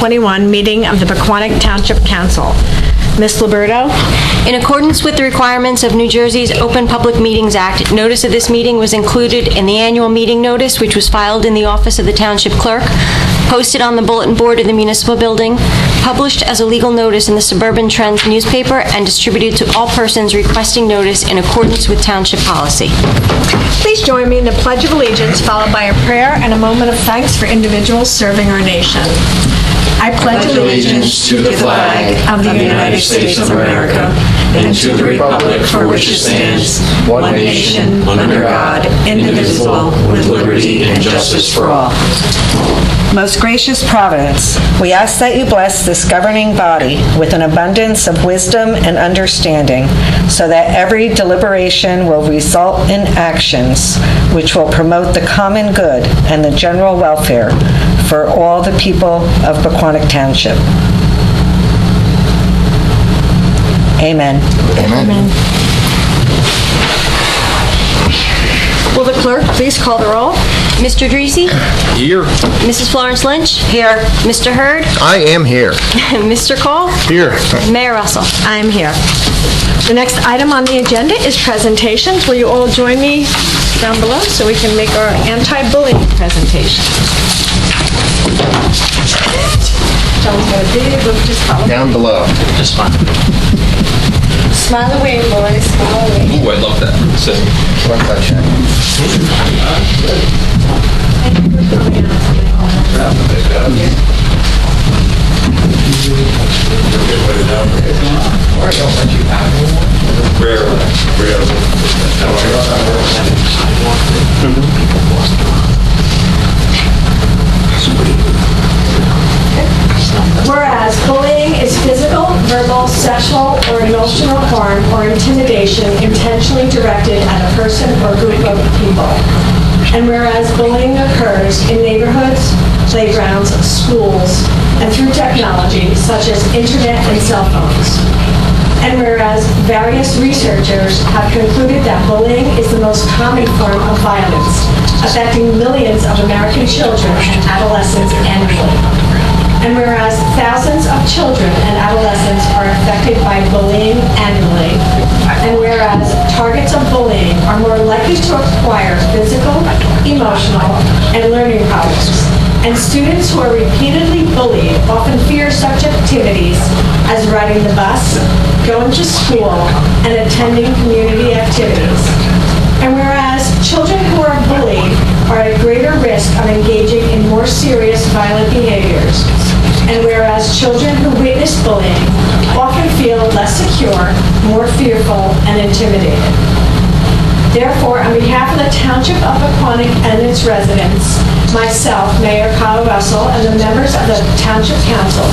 21 meeting of the Pequannock Township Council. Ms. Liberto? In accordance with the requirements of New Jersey's Open Public Meetings Act, notice of this meeting was included in the annual meeting notice, which was filed in the office of the Township Clerk, posted on the bulletin board of the municipal building, published as a legal notice in the Suburban Trends newspaper, and distributed to all persons requesting notice in accordance with Township policy. Please join me in the Pledge of Allegiance, followed by a prayer and a moment of thanks for individuals serving our nation. I pledge allegiance to the flag of the United States of America and to the republic for which it stands, one nation, under God, indivisible, with liberty and justice for all. Most gracious Providence, we ask that you bless this governing body with an abundance of wisdom and understanding, so that every deliberation will result in actions which will promote the common good and the general welfare for all the people of Pequannock Township. Amen. Amen. Will the clerk please call the roll? Mr. Dreesy? Here. Mrs. Florence Lynch? Here. Mr. Hurd? I am here. Mr. Cole? Here. Mayor Russell? I'm here. The next item on the agenda is presentations. Will you all join me down below so we can make our anti-bullying presentation? John's got a big book, just follow. Down below. Just fine. Smile away, boys, smile away. Ooh, I love that. So, one touch. Whereas bullying is physical, verbal, sexual, or emotional harm or intimidation intentionally directed at a person or group of people. And whereas bullying occurs in neighborhoods, playgrounds, schools, and through technology such as internet and cell phones. And whereas various researchers have concluded that bullying is the most common form of violence, affecting millions of American children and adolescents annually. And whereas thousands of children and adolescents are affected by bullying annually, and whereas targets of bullying are more likely to acquire physical, emotional, and learning problems, and students who are repeatedly bullied often fear such activities as riding the bus, going to school, and attending community activities. And whereas children who are bullied are at greater risk of engaging in more serious violent behaviors, and whereas children who witness bullying often feel less secure, more fearful, and intimidated. Therefore, on behalf of the Township of Pequannock and its residents, myself, Mayor Kyle Russell, and the members of the Township Council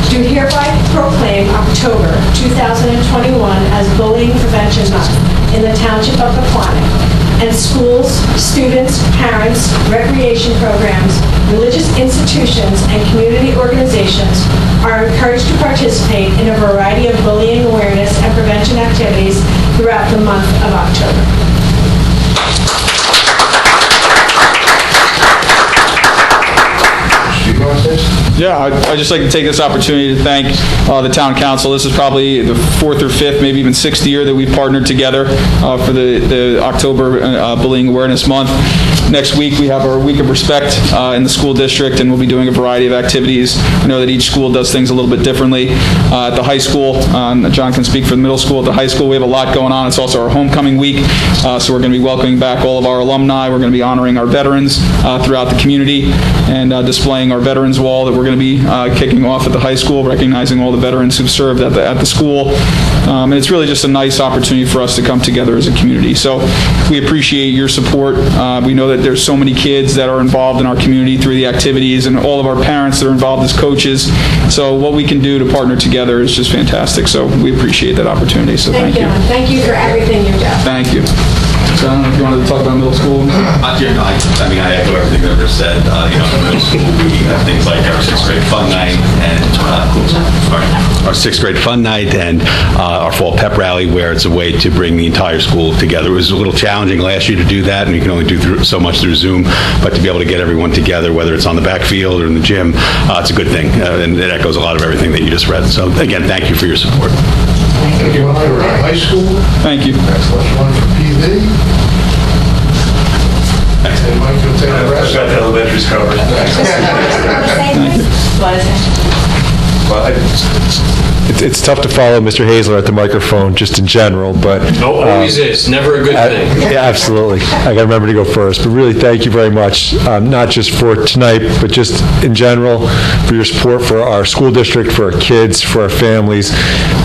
do hereby proclaim October 2021 as Bullying Prevention Month in the Township of Pequannock. And schools, students, parents, recreation programs, religious institutions, and community organizations are encouraged to participate in a variety of bullying awareness and prevention activities throughout the month of October. Yeah, I'd just like to take this opportunity to thank the Town Council. This is probably the fourth or fifth, maybe even sixth year that we've partnered together for the October Bullying Awareness Month. Next week, we have our Week of Respect in the school district, and we'll be doing a variety of activities. I know that each school does things a little bit differently. At the high school, John can speak for the middle school. At the high school, we have a lot going on. It's also our homecoming week, so we're going to be welcoming back all of our alumni. We're going to be honoring our veterans throughout the community and displaying our veterans wall that we're going to be kicking off at the high school, recognizing all the veterans who've served at the school. And it's really just a nice opportunity for us to come together as a community. So we appreciate your support. We know that there's so many kids that are involved in our community through the activities, and all of our parents that are involved as coaches. So what we can do to partner together is just fantastic. So we appreciate that opportunity. So thank you. Thank you for everything you do. Thank you. So I don't know if you wanted to talk about middle school. I mean, I echo everything that was said. In middle school, we have things like our 6th grade fun night, and our sixth grade fun night and our fall pep rally, where it's a way to bring the entire school together. It was a little challenging last year to do that, and you can only do so much through Zoom, but to be able to get everyone together, whether it's on the backfield or in the gym, it's a good thing, and it echoes a lot of everything that you just read. So again, thank you for your support. Thank you. One for high school. Thank you. Excellent. One for PV. And Mike, you'll take the rest. Got the elementaries covered. It's tough to follow Mr. Hazler at the microphone, just in general, but... No, always is. Never a good thing. Yeah, absolutely. I got to remember to go first. But really, thank you very much, not just for tonight, but just in general, for your support for our school district, for our kids, for our families.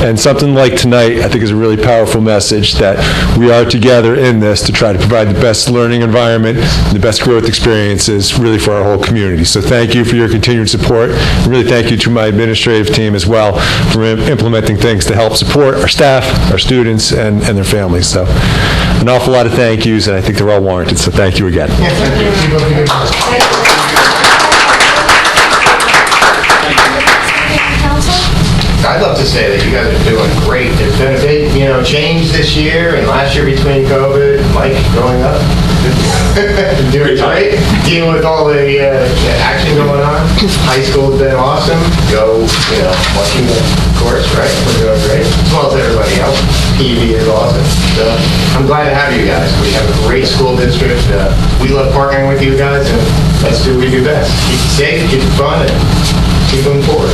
And something like tonight, I think, is a really powerful message that we are together in this to try to provide the best learning environment, the best growth experiences, really, for our whole community. So thank you for your continued support. And really, thank you to my administrative team as well for implementing things to help support our staff, our students, and their families. So an awful lot of thank yous, and I think they're all warranted. So thank you again. Keep up the good work. I'd love to say that you guys are doing great. There's been a big, change this year and last year between COVID, Mike growing up. Doing great, dealing with all the action going on. High school's been awesome. Watching the course, right? We're doing great, as well as everybody else. PV is awesome. So I'm glad to have you guys. We have a great school district. We love partnering with you guys, and let's do what we do best. Keep it safe, keep it fun, and keep moving forward.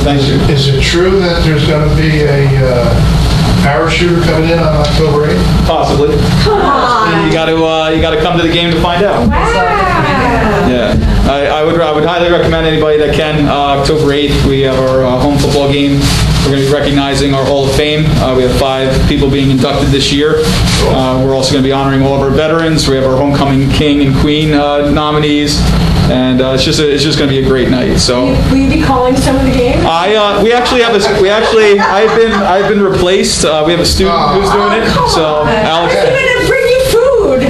Thank you. Is it true that there's going to be a parachuter coming in on October 8th? Possibly. Come on. You got to come to the game to find out. Wow. Yeah, I would highly recommend anybody that can. October 8th, we have our home football game. We're going to be recognizing our Hall of Fame. We have 5 people being inducted this year. We're also going to be honoring all of our veterans. We have our homecoming king and queen nominees, and it's just going to be a great night. So, Will you be calling some of the games? I've been replaced. We have a student who's doing it. So Alex. I'm going to bring you food.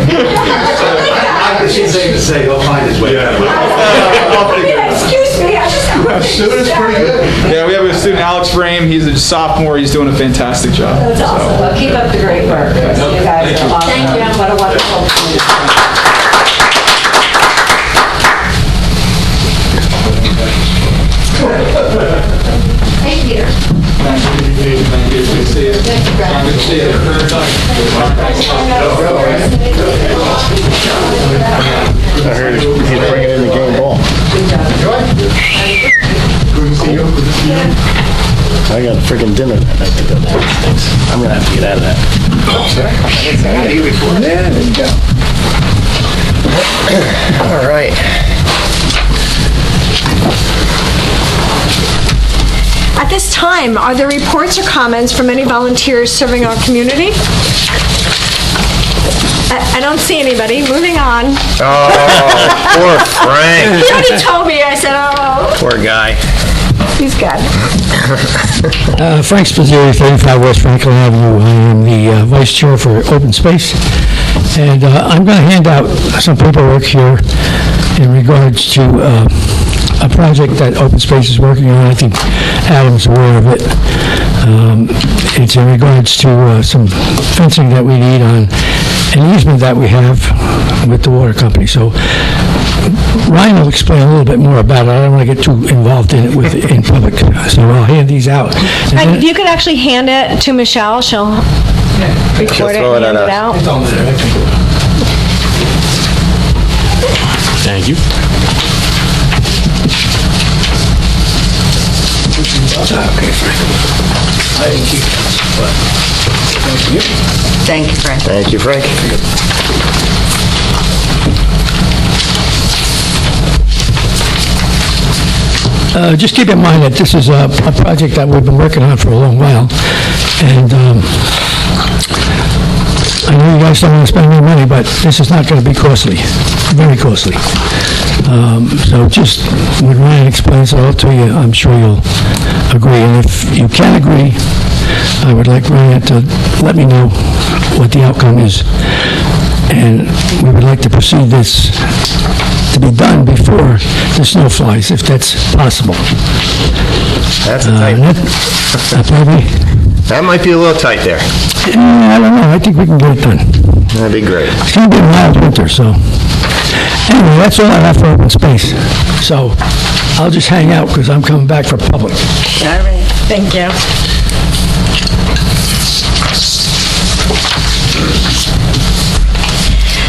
She's safe to say he'll find his way. Excuse me, I just Student's pretty good. Yeah, we have a student, Alex Frame. He's a sophomore. He's doing a fantastic job. That's awesome. Well, keep up the great work. You guys are awesome. Thank you. What a wonderful Thank you. Thank you. Good to see you. Thank you, Brad. Good to see you. I heard he's bringing in the game ball. Good to see you. I got freaking dinner that night to go down. Thanks. I'm gonna have to get out of that. Yeah, there you go. All right. At this time, are there reports or comments from any volunteers serving our community? I don't see anybody. Moving on. Oh, poor Frank. He already told me. I said, oh, Poor guy. he's good. Frank Spazzieri, 35 West Franklin Avenue. I am the Vice Chair for Open Space, and I'm going to hand out some paperwork here in regards to a project that Open Space is working on. I think Adam's aware of it. It's in regards to some fencing that we need on an easement that we have with the water company. So Ryan will explain a little bit more about it. I don't want to get too involved in it in public, so I'll hand these out. And then- If you could actually hand it to Michelle, she'll record it throw and it hand at it us. out. Thank you. Okay, Frank. Thank you, Frank. Thank you, Frank. Just keep in mind that this is a project that we've been working on for a long while, and I know you guys don't want to spend any money, but this is not going to be costly, very costly. So just, when Ryan explains it all to you, I'm sure you'll agree, and if you can agree, I would like Ryan to let me know what the outcome is. And we would like to proceed this to be done before the snow flies, if that's possible. That's a tight. That might be a little tight there. I don't know, I think we can get it done. That'd be great. It's going to be a mild winter, so. Anyway, that's all I have for open space. So I'll just hang out because I'm coming back for public. All right, thank you.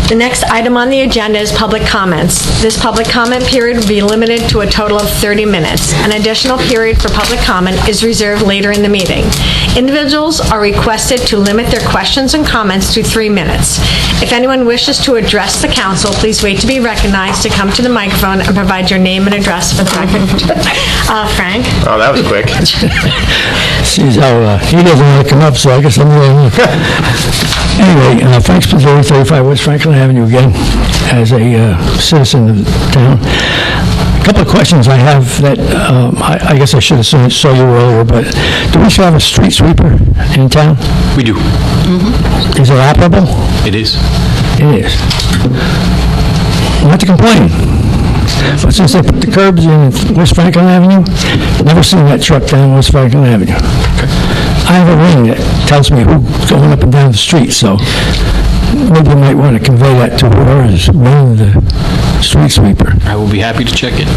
The next item on the agenda is public comments. This public comment period will be limited to a total of 30 minutes. An additional period for public comment is reserved later in the meeting. Individuals are requested to limit their questions and comments to 3 minutes. If anyone wishes to address the council, please wait to be recognized to come to the microphone and provide your name and address for the record. Frank? Oh, that was quick. Seems how he doesn't want to come up, so I guess I'm the only one. Anyway, Frank Spazeri, 35 West Franklin Avenue again, as a citizen of the town. A couple of questions I have that I guess I should have saw you earlier, but do we still have a street sweeper in town? We do. Is it operable? It is. It is. Not to complain. But since they put the curbs in West Franklin Avenue, never seen that truck down West Franklin Avenue. I have a ring that tells me who's going up and down the street, so maybe you might want to convey that to whoever is running the street sweeper. I will be happy to check it.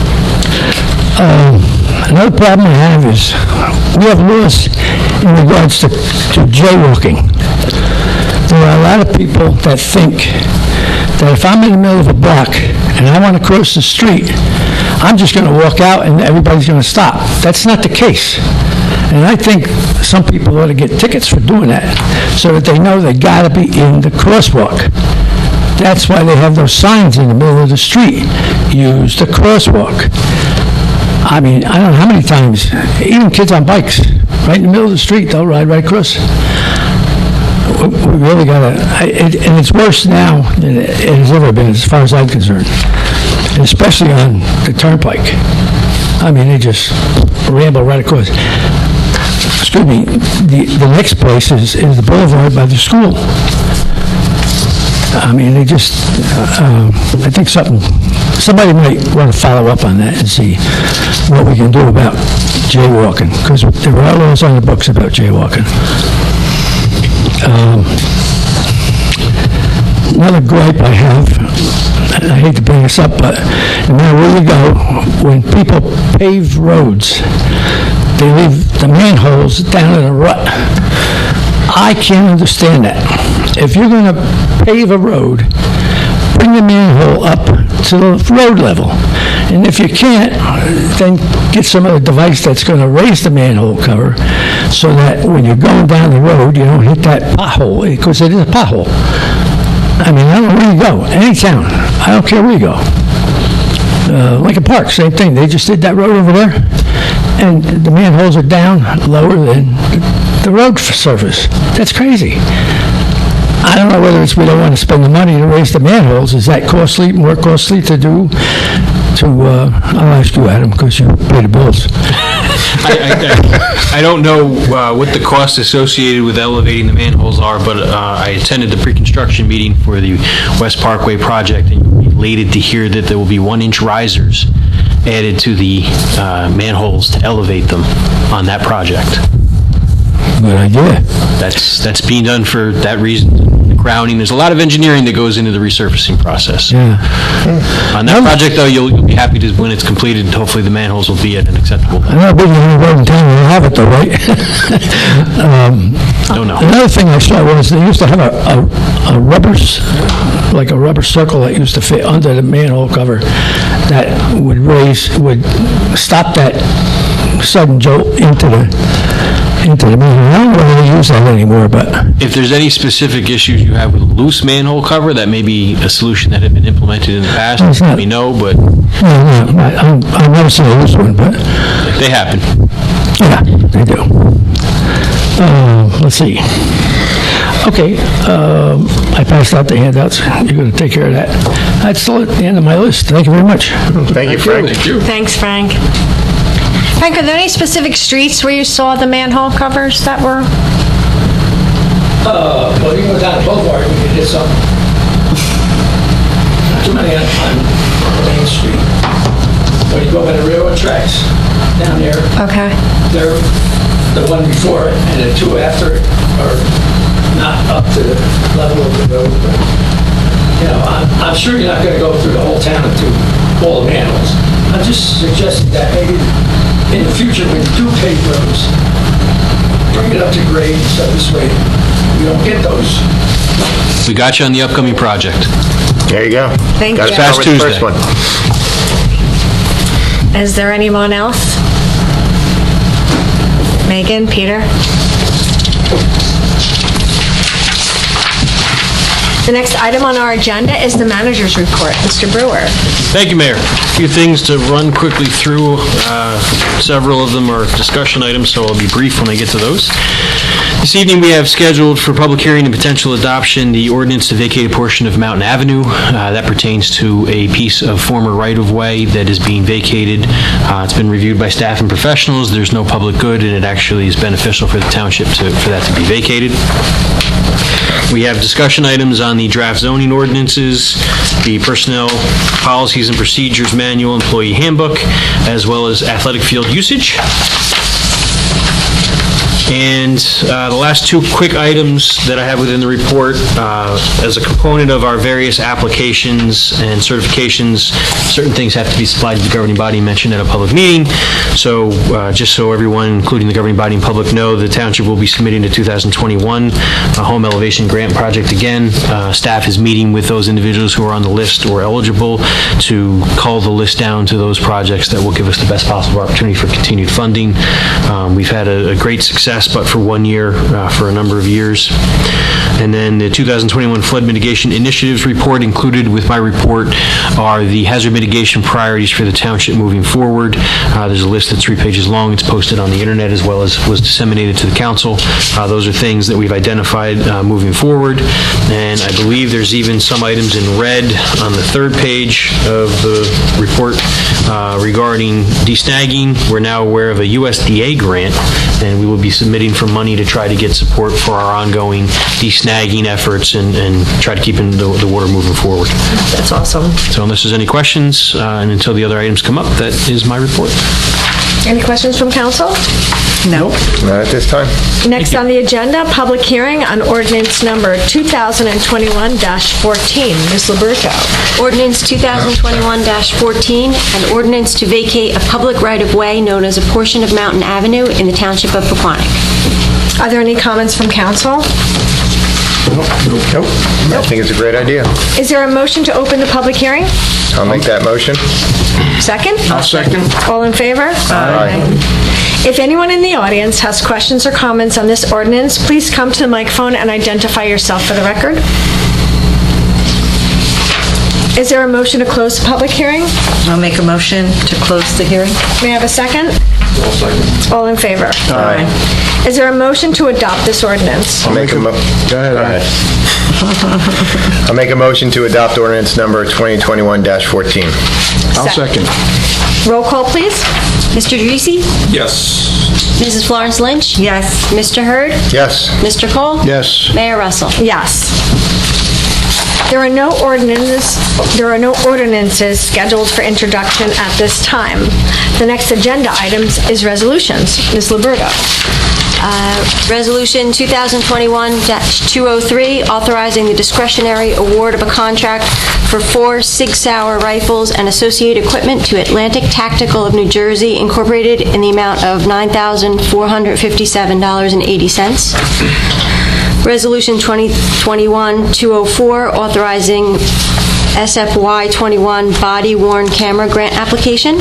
Another problem I have is we have laws in regards to jaywalking. There are a lot of people that think that if I'm in the middle of a block and I want to cross the street, I'm just going to walk out and everybody's going to stop. That's not the case. And I think some people ought to get tickets for doing that so that they know they got to be in the crosswalk. That's why they have those signs in the middle of the street. Use the crosswalk. I mean, I don't know how many times, even kids on bikes, right in the middle of the street, they'll ride right across. We really got to, and it's worse now than it has ever been as far as I'm concerned, and especially on the turnpike. I mean, they just ramble right across. Excuse me, the next place is the boulevard by the school. I mean, they just, I think somebody might want to follow up on that and see what we can do about jaywalking, because there are laws on the books about jaywalking. Another gripe I have, and I hate to bring this up, but no matter where you go, when people pave roads, they leave the manholes down in a rut. I can't understand that. If you're going to pave a road, bring the manhole up to the road level. And if you can't, then get some other device that's going to raise the manhole cover so that when you're going down the road, you don't hit that pothole, because it is a pothole. I mean, I don't know where you go. Any town. I don't care where you go. Lincoln Park, same thing. They just did that road over there, and the manholes are down lower than the road surface. That's crazy. I don't know whether it's we don't want to spend the money to raise the manholes. Is that costly, more costly to do? I'll ask you, Adam, because you pay the bills. I don't know what the costs associated with elevating the manholes are, but I attended the pre-construction meeting for the West Parkway project, and elated to hear that there will be 1-inch risers added to the manholes to elevate them on that project. Good idea. That's being done for that reason. The crowning, there's a lot of engineering that goes into the resurfacing process. Yeah. On that project, though, you'll be happy to, when it's completed, hopefully the manholes will be at an acceptable level. I'm not big on the road in town, we don't have it though, right? Don't know. Another thing I saw was they used to have a rubber circle that used to fit under the manhole cover that would stop that sudden jolt into the manhole. I don't know whether they use that anymore, but... If there's any specific issues you have with a loose manhole cover, that may be a solution that had been implemented in the past. Let me know, but... No, I've never seen a loose one, but... They happen. Yeah, they do. Let's see. Okay, I passed out the handouts. You're going to take care of that. That's still at the end of my list. Thank you very much. Thank you, Frank. Thank you. Thanks, Frank. Frank, are there any specific streets where you saw the manhole covers that were? Well, you can go down the boulevard, we can hit something. too many on Main Street. When you go by the railroad tracks down there, Okay. they're, the one before it and the two after it are not up to the level of the road. But, you know, I'm sure you're not gonna go through the whole town and do all the manholes. I'm just suggesting that maybe in the future, when you do pave roads, bring it up to grade, so this way you don't get those. We got you on the upcoming project. There you go. Thank Got you. to start with the Tuesday. first one. Is there anyone else? Megan, Peter? The next item on our agenda is the manager's report. Mr. Brewer. Thank you, Mayor. A few things to run quickly through. Several of them are discussion items, so I'll be brief when I get to those. This evening, we have scheduled for public hearing and potential adoption the ordinance to vacate a portion of Mountain Avenue. That pertains to a piece of former right-of-way that is being vacated. It's been reviewed by staff and professionals. There's no public good, and it actually is beneficial for the township for that to be vacated. We have discussion items on the draft zoning ordinances, the personnel policies and procedures manual, employee handbook, as well as athletic field usage. And the last two quick items that I have within the report, as a component of our various applications and certifications, certain things have to be supplied to the governing body mentioned at a public meeting. So just so everyone, including the governing body and public, know, the township will be submitting to 2021 a home elevation grant project again. Staff is meeting with those individuals who are on the list or eligible to cull the list down to those projects that will give us the best possible opportunity for continued funding. We've had a great success, but for 1 year, for a number of years. And then the 2021 Flood Mitigation Initiatives report. Included with my report are the hazard mitigation priorities for the township moving forward. There's a list that's 3 pages long. It's posted on the internet as well as was disseminated to the council. Those are things that we've identified moving forward. And I believe there's even some items in red on the 3rd page of the report regarding desnagging. We're now aware of a USDA grant, and we will be submitting for money to try to get support for our ongoing desnagging efforts and try to keep the water moving forward. That's awesome. So unless there's any questions, and until the other items come up, that is my report. Any questions from council? No. Not at this time. Next on the agenda, public hearing on ordinance number 2021-14. Ms. Liberto. Ordinance 2021-14, an ordinance to vacate a public right-of-way known as a portion of Mountain Avenue in the township of Pequannock. Are there any comments from council? Nope. I think it's a great idea. Is there a motion to open the public hearing? I'll make that motion. Second? I'll second. All in favor? Aye. If anyone in the audience has questions or comments on this ordinance, please come to the microphone and identify yourself for the record. Is there a motion to close the public hearing? I'll make a motion to close the hearing. May I have a second? All second. All in favor? Aye. Is there a motion to adopt this ordinance? Go ahead. I'll make a motion to adopt ordinance number 2021-14. I'll second. Roll call, please. Mr. Dreese? Yes. Mrs. Florence Lynch? Yes. Mr. Hurd? Yes. Mr. Cole? Yes. Mayor Russell? Yes. There are no ordinances scheduled for introduction at this time. The next agenda items is resolutions. Ms. Liberto. Resolution 2021-203, authorizing the discretionary award of a contract for 4 Sig Sauer rifles and associated equipment to Atlantic Tactical of New Jersey, Incorporated, in the amount of $9,457.80. Resolution 2021-204, authorizing SFY 21 body-worn camera grant application.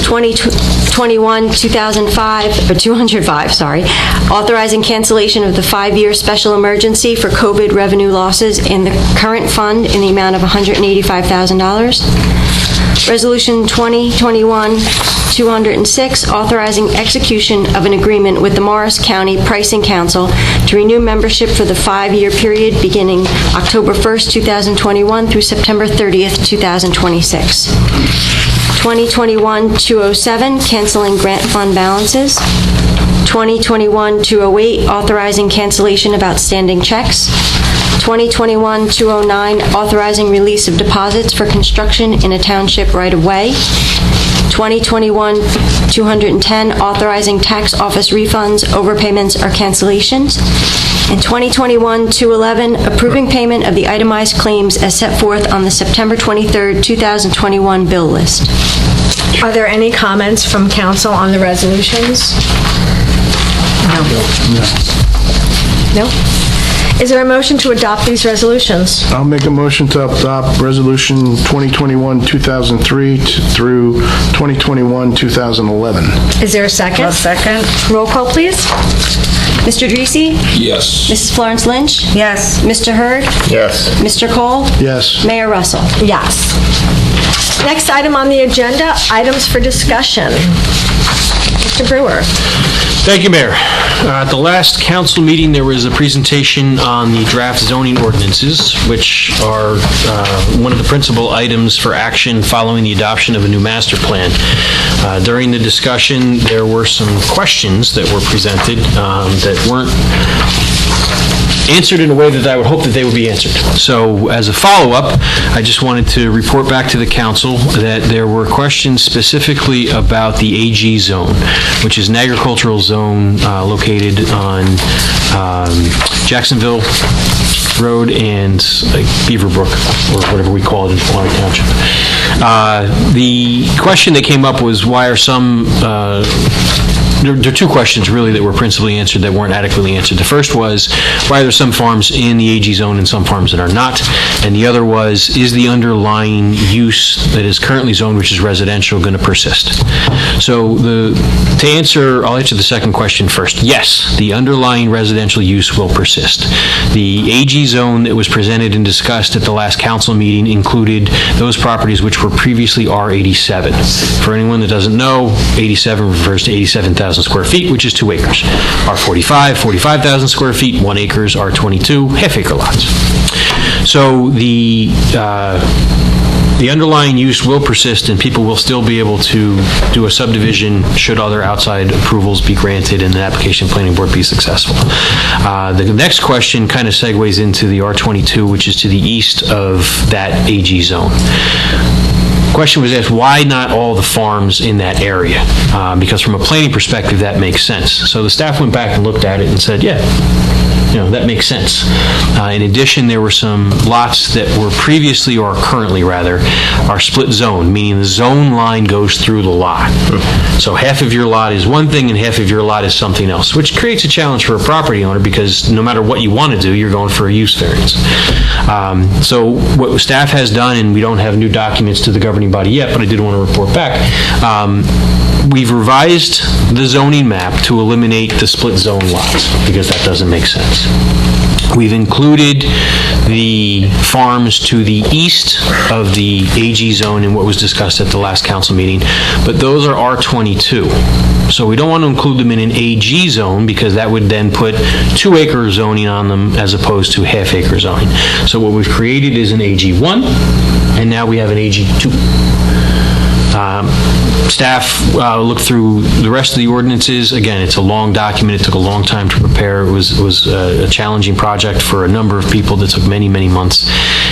205, authorizing cancellation of the 5-year special emergency for COVID revenue losses in the current fund in the amount of $185,000. Resolution 2021-206, authorizing execution of an agreement with the Morris County Pricing Council to renew membership for the 5-year period beginning October 1st, 2021 through September 30th, 2026. 2021-207, canceling grant fund balances. 2021-208, authorizing cancellation of outstanding checks. 2021-209, authorizing release of deposits for construction in a township right-of-way. 2021-210, authorizing tax office refunds, overpayments, or cancellations. And 2021-211, approving payment of the itemized claims as set forth on the September 23rd, 2021 bill list. Are there any comments from council on the resolutions? No? Is there a motion to adopt these resolutions? I'll make a motion to adopt Resolution 2021-2003 through 2021-2011. Is there a second? A second? Roll call, please. Mr. Dreesy? Yes. Mrs. Florence Lynch? Yes. Mr. Hurd? Yes. Mr. Cole? Yes. Mayor Russell? Yes. Next item on the agenda, items for discussion. Mr. Brewer. Thank you, Mayor. At the last council meeting, there was a presentation on the draft zoning ordinances, which are one of the principal items for action following the adoption of a new master plan. During the discussion, there were some questions that were presented that weren't answered in a way that I would hope that they would be answered. So as a follow-up, I just wanted to report back to the council that there were questions specifically about the AG zone, which is an agricultural zone located on Jacksonville Road and Beaverbrook, or whatever we call it in Pequannock Township. The question that came up was why are some there are two questions really that were principally answered that weren't adequately answered. The first was, why are there some farms in the AG zone and some farms that are not? And the other was, is the underlying use that is currently zoned, which is residential, going to persist? So I'll answer the second question first. Yes, the underlying residential use will persist. The AG zone that was presented and discussed at the last council meeting included those properties which were previously R87. For anyone that doesn't know, 87 refers to 87,000 square feet, which is 2 acres. R45, 45,000 square feet, 1 acres. R22, half-acre lots. So the underlying use will persist, and people will still be able to do a subdivision should other outside approvals be granted and the application planning board be successful. The next question kind of segues into the R22, which is to the east of that AG zone. Question was asked, why not all the farms in that area? Because from a planning perspective, that makes sense. So the staff went back and looked at it and said, yeah, that makes sense. In addition, there were some lots that were previously, or currently rather, are split zone, meaning the zone line goes through the lot. So half of your lot is one thing and half of your lot is something else, which creates a challenge for a property owner because no matter what you want to do, you're going for a use variance. So what staff has done, and we don't have new documents to the governing body yet, but I did want to report back, we've revised the zoning map to eliminate the split zone lots because that doesn't make sense. We've included the farms to the east of the AG zone in what was discussed at the last council meeting, but those are R22. So we don't want to include them in an AG zone because that would then put 2 acre zoning on them as opposed to half acre zoning. So what we've created is an AG1, and now we have an AG2. Staff looked through the rest of the ordinances. Again, it's a long document. It took a long time to prepare. It was a challenging project for a number of people that took many, many months,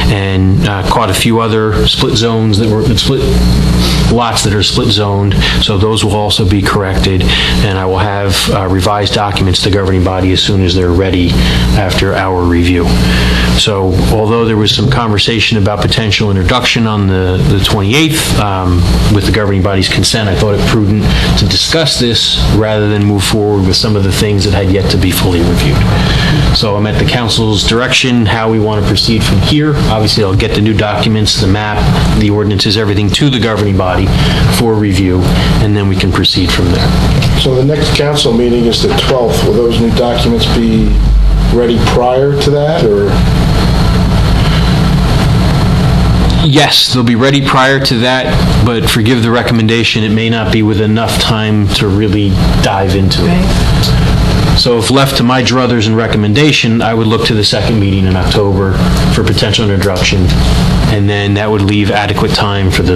and caught a few other split zones that were split lots that are split zoned. So those will also be corrected, and I will have revised documents to the governing body as soon as they're ready after our review. So although there was some conversation about potential introduction on the 28th, with the governing body's consent, I thought it prudent to discuss this rather than move forward with some of the things that had yet to be fully reviewed. So I'm at the council's direction, how we want to proceed from here. Obviously, I'll get the new documents, the map, the ordinances, everything to the governing body for review, and then we can proceed from there. So the next council meeting is the 12th. Will those new documents be ready prior to that, or? Yes, they'll be ready prior to that, but forgive the recommendation, it may not be with enough time to really dive into it. So if left to my druthers and recommendation, I would look to the second meeting in October for potential introduction, and then that would leave adequate time for the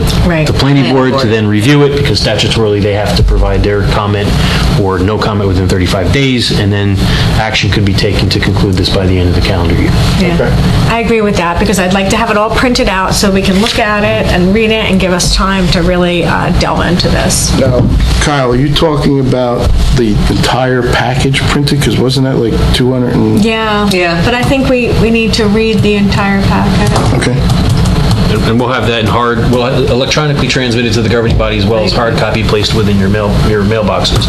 planning board to then review it, because statutorily they have to provide their comment or no comment within 35 days, and then action could be taken to conclude this by the end of the calendar year. Yeah. I agree with that, because I'd like to have it all printed out so we can look at it and read it and give us time to really delve into this. Now, Kyle, are you talking about the entire package printed? Because wasn't that like 200 and... Yeah. But I think we need to read the entire packet. Okay. And we'll have that in hard, we'll electronically transmit it to the governing body as well as hard copy placed within your mailboxes,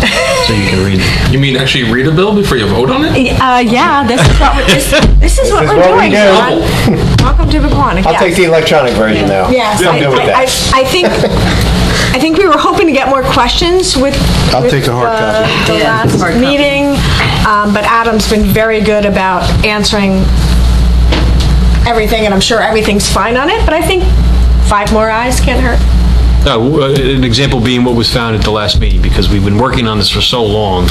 so you can read it. You mean actually read a bill before you vote on it? Yeah, this is what we're doing, John. Welcome to Pequannock. I'll take the electronic version now. Yes, I'm good with that. I think we were hoping to get more questions with I'll take a hard copy. the last meeting, but Adam's been very good about answering everything, and I'm sure everything's fine on it, but I think 5 more eyes can't hurt. An example being what was found at the last meeting, because we've been working on this for so long.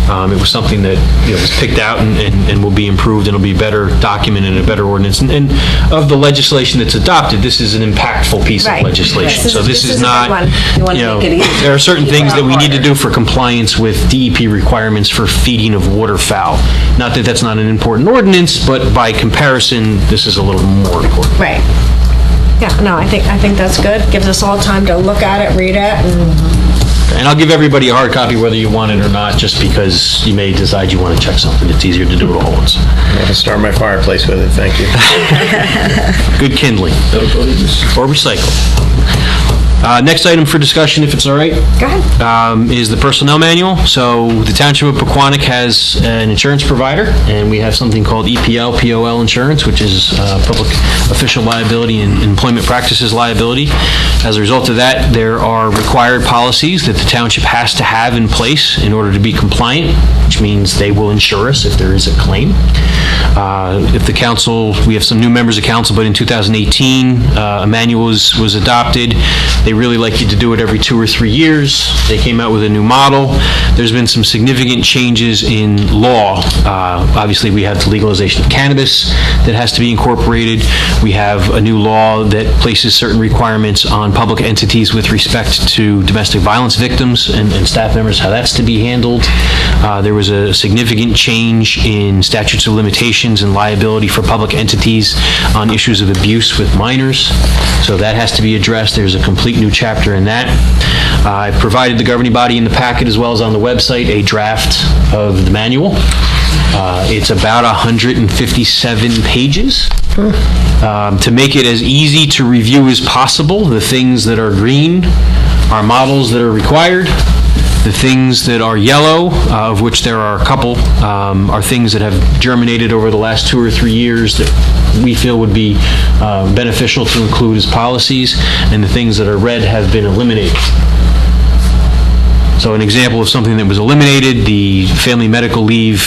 It was something that was picked out and will be improved, and it'll be better documented in a better ordinance. And of the legislation that's adopted, this is an impactful piece of legislation. Yes, so this is not, make it easy. there are certain things that we need to do for compliance with DEP requirements for feeding of waterfowl. Not that that's not an important ordinance, but by comparison, this is a little more important. Right. Yeah, no, I think that's good. Gives us all time to look at it, read it, And I'll give everybody a hard copy whether you want it or not, just because you may decide you want to check something. It's easier to do it all at once. I'm going to start my fireplace with it, thank you. Good kindling. Or recycle. Next item for discussion, if it's all right. Go ahead. Is the personnel manual. So the Township of Pequannock has an insurance provider, and we have something called EPL, POL insurance, which is public official liability and employment practices liability. As a result of that, there are required policies that the township has to have in place in order to be compliant, which means they will insure us if there is a claim. If the council, we have some new members of council, but in 2018, a manual was adopted. They really like you to do it every 2 or 3 years. They came out with a new model. There's been some significant changes in law. Obviously, we have the legalization of cannabis that has to be incorporated. We have a new law that places certain requirements on public entities with respect to domestic violence victims and staff members, how that's to be handled. There was a significant change in statutes of limitations and liability for public entities on issues of abuse with minors. So that has to be addressed. There's a complete new chapter in that. I provided the governing body in the packet as well as on the website a draft of the manual. It's about 157 pages. To make it as easy to review as possible, the things that are green are models that are required. The things that are yellow, of which there are a couple, are things that have germinated over the last 2 or 3 years that we feel would be beneficial to include as policies, and the things that are red have been eliminated. So an example of something that was eliminated, the family medical leave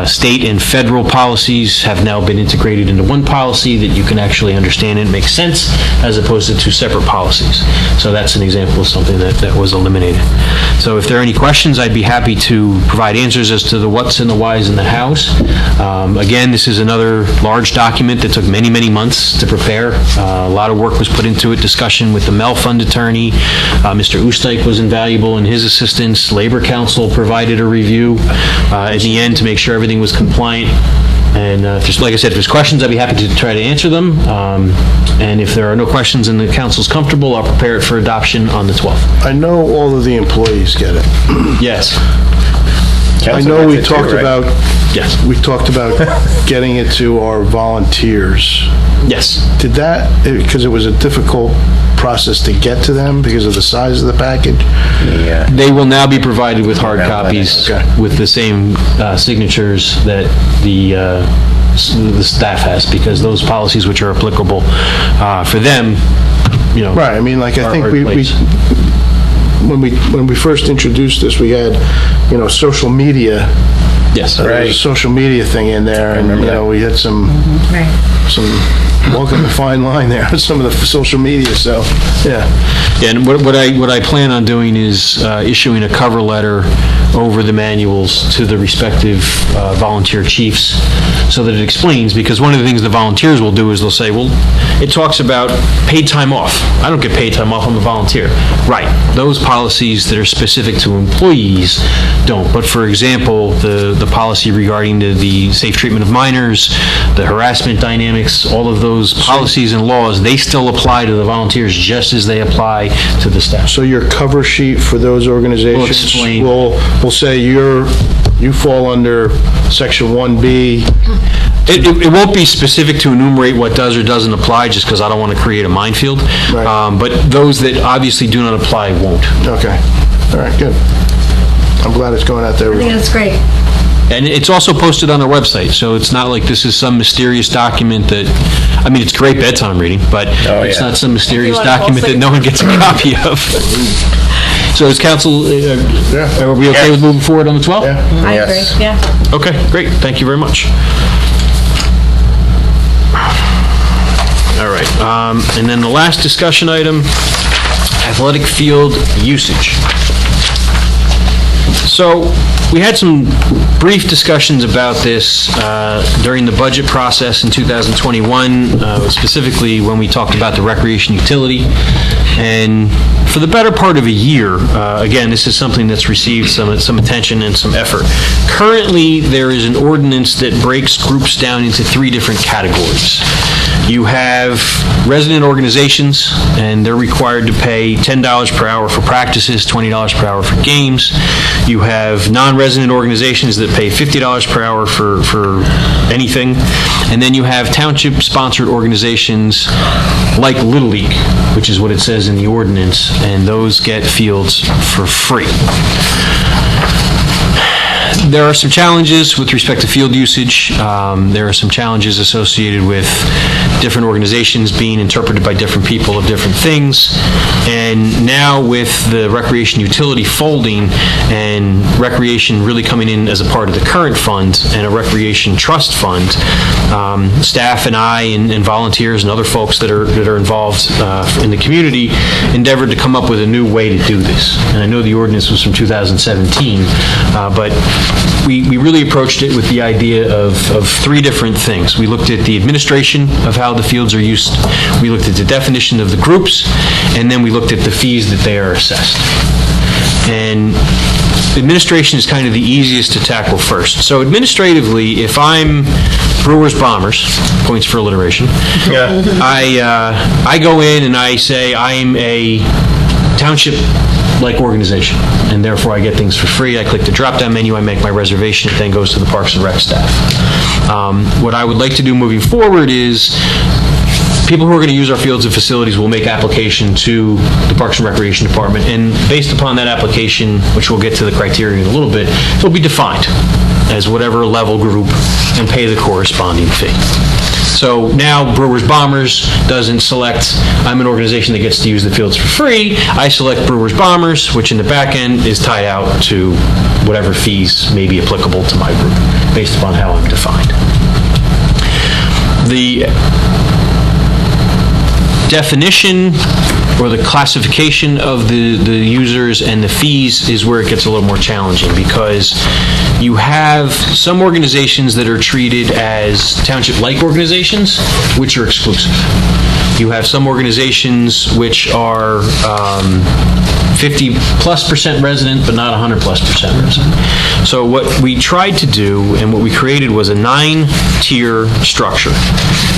state and federal policies have now been integrated into one policy that you can actually understand and make sense, as opposed to 2 separate policies. So that's an example of something that was eliminated. So if there are any questions, I'd be happy to provide answers as to the what's and the whys and the hows. Again, this is another large document that took many, many months to prepare. A lot of work was put into it, discussion with the Mel Fund attorney. Mr. Oostdijk was invaluable in his assistance. Labor Council provided a review in the end to make sure everything was compliant. And like I said, if there's questions, I'd be happy to try to answer them. And if there are no questions and the council's comfortable, I'll prepare it for adoption on the 12th. I know all of the employees get it. Yes. I know we talked about... Yes. We talked about getting it to our volunteers. Yes. Did that, because it was a difficult process to get to them because of the size of the package? Yeah. They will now be provided with hard copies with the same signatures that the staff has, because those policies which are applicable for them, Right, I mean, like, I think when we first introduced this, we had, social media. Yes. There was a social media thing in there, and, we had some walking the fine line there on some of the social media, so, yeah. And what I plan on doing is issuing a cover letter over the manuals to the respective volunteer chiefs so that it explains, because one of the things the volunteers will do is they'll say, well, it talks about paid time off. I don't get paid time off, I'm a volunteer. Right. Those policies that are specific to employees don't. But for example, the policy regarding the safe treatment of minors, the harassment dynamics, all of those policies and laws, they still apply to the volunteers just as they apply to the staff. So your cover sheet for those organizations explain. will say you fall under section 1B. It won't be specific to enumerate what does or doesn't apply, just because I don't want to create a minefield. Right. But those that obviously do not apply won't. Okay. All right, good. I'm glad it's going out there. I think that's great. And it's also posted on our website, so it's not like this is some mysterious document that, I mean, it's great bedtime reading, but it's not some mysterious document that no one gets a copy of. So is council, are we okay with moving forward on the 12th? Yeah. I agree, yeah. Okay, great, thank you very much. All right, and then the last discussion item, athletic field usage. So we had some brief discussions about this during the budget process in 2021, specifically when we talked about the recreation utility. And for the better part of a year, again, this is something that's received some attention and some effort. Currently, there is an ordinance that breaks groups down into 3 different categories. You have resident organizations, and they're required to pay $10 per hour for practices, $20 per hour for games. You have non-resident organizations that pay $50 per hour for anything. And then you have township-sponsored organizations like Little League, which is what it says in the ordinance, and those get fields for free. There are some challenges with respect to field usage. There are some challenges associated with different organizations being interpreted by different people of different things. And now with the recreation utility folding and recreation really coming in as a part of the current fund and a recreation trust fund, staff and I and volunteers and other folks that are involved in the community endeavored to come up with a new way to do this. And I know the ordinance was from 2017, but we really approached it with the idea of 3 different things. We looked at the administration of how the fields are used, we looked at the definition of the groups, and then we looked at the fees that they are assessed. And administration is kind of the easiest to tackle first. So administratively, if I'm Brewers Bombers, points for alliteration, I go in and I say I'm a township-like organization, and therefore I get things for free. I click the drop-down menu, I make my reservation, it then goes to the Parks and Rec staff. What I would like to do moving forward is people who are going to use our fields and facilities will make application to the Parks and Recreation Department, and based upon that application, which we'll get to the criteria in a little bit, it'll be defined as whatever level group and pay the corresponding fee. So now Brewers Bombers doesn't select, I'm an organization that gets to use the fields for free. I select Brewers Bombers, which in the back end is tied out to whatever fees may be applicable to my group, based upon how I'm defined. The definition or the classification of the users and the fees is where it gets a little more challenging, because you have some organizations that are treated as township-like organizations, which are exclusive. You have some organizations which are 50+% resident, but not 100+% resident. So what we tried to do and what we created was a 9-tier structure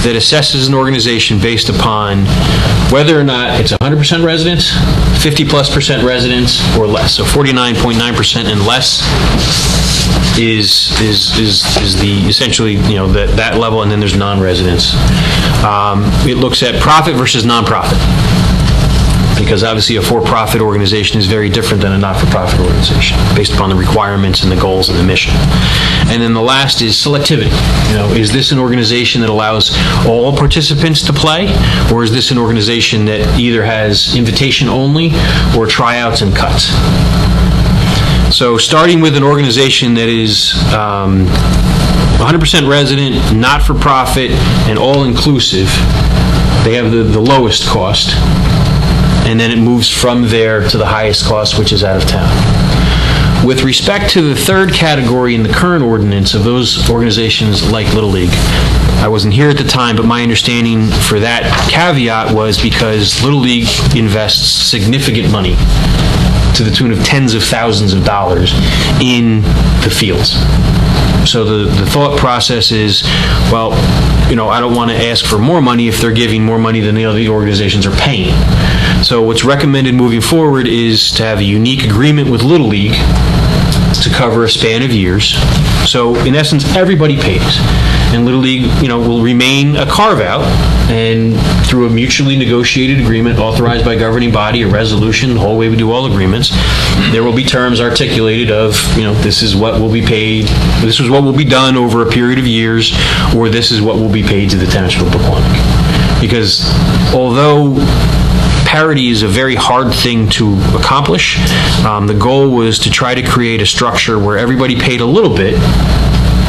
that assesses an organization based upon whether or not it's 100% residents, 50+% residents, or less. So 49.9% and less is the essentially, you know, that level, and then there's non-residents. It looks at profit versus non-profit, because obviously a for-profit organization is very different than a not-for-profit organization based upon the requirements and the goals and the mission. And then the last is selectivity. You know, is this an organization that allows all participants to play, or is this an organization that either has invitation only or tryouts and cuts? So starting with an organization that is 100% resident, not-for-profit, and all-inclusive, they have the lowest cost, and then it moves from there to the highest cost, which is out of town. With respect to the third category in the current ordinance of those organizations like Little League, I wasn't here at the time, but my understanding for that caveat was because Little League invests significant money to the tune of tens of thousands of dollars in the fields. So the thought process is, well, I don't want to ask for more money if they're giving more money than the other organizations are paying. So what's recommended moving forward is to have a unique agreement with Little League to cover a span of years. So in essence, everybody pays. And Little League, will remain a carve-out, and through a mutually negotiated agreement authorized by governing body, a resolution, the whole way we do all agreements, there will be terms articulated of, this is what will be paid, this is what will be done over a period of years, or this is what will be paid to the Township of Pequannock. Because although parity is a very hard thing to accomplish, the goal was to try to create a structure where everybody paid a little bit.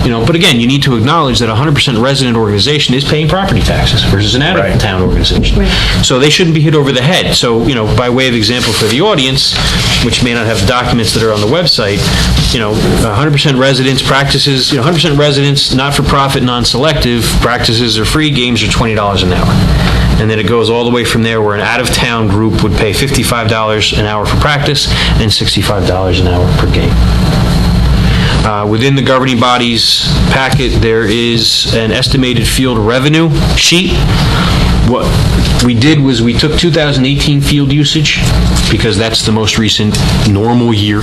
But again, you need to acknowledge that a 100% resident organization is paying property taxes versus an out-of-town organization. Right. So they shouldn't be hit over the head. So, by way of example for the audience, which may not have documents that are on the website, 100% residents practices, 100% residents, not-for-profit, non-selective practices are free, games are $20 an hour. And then it goes all the way from there where an out-of-town group would pay $55 an hour for practice and $65 an hour per game. Within the governing body's packet, there is an estimated field revenue sheet. What we did was we took 2018 field usage, because that's the most recent normal year,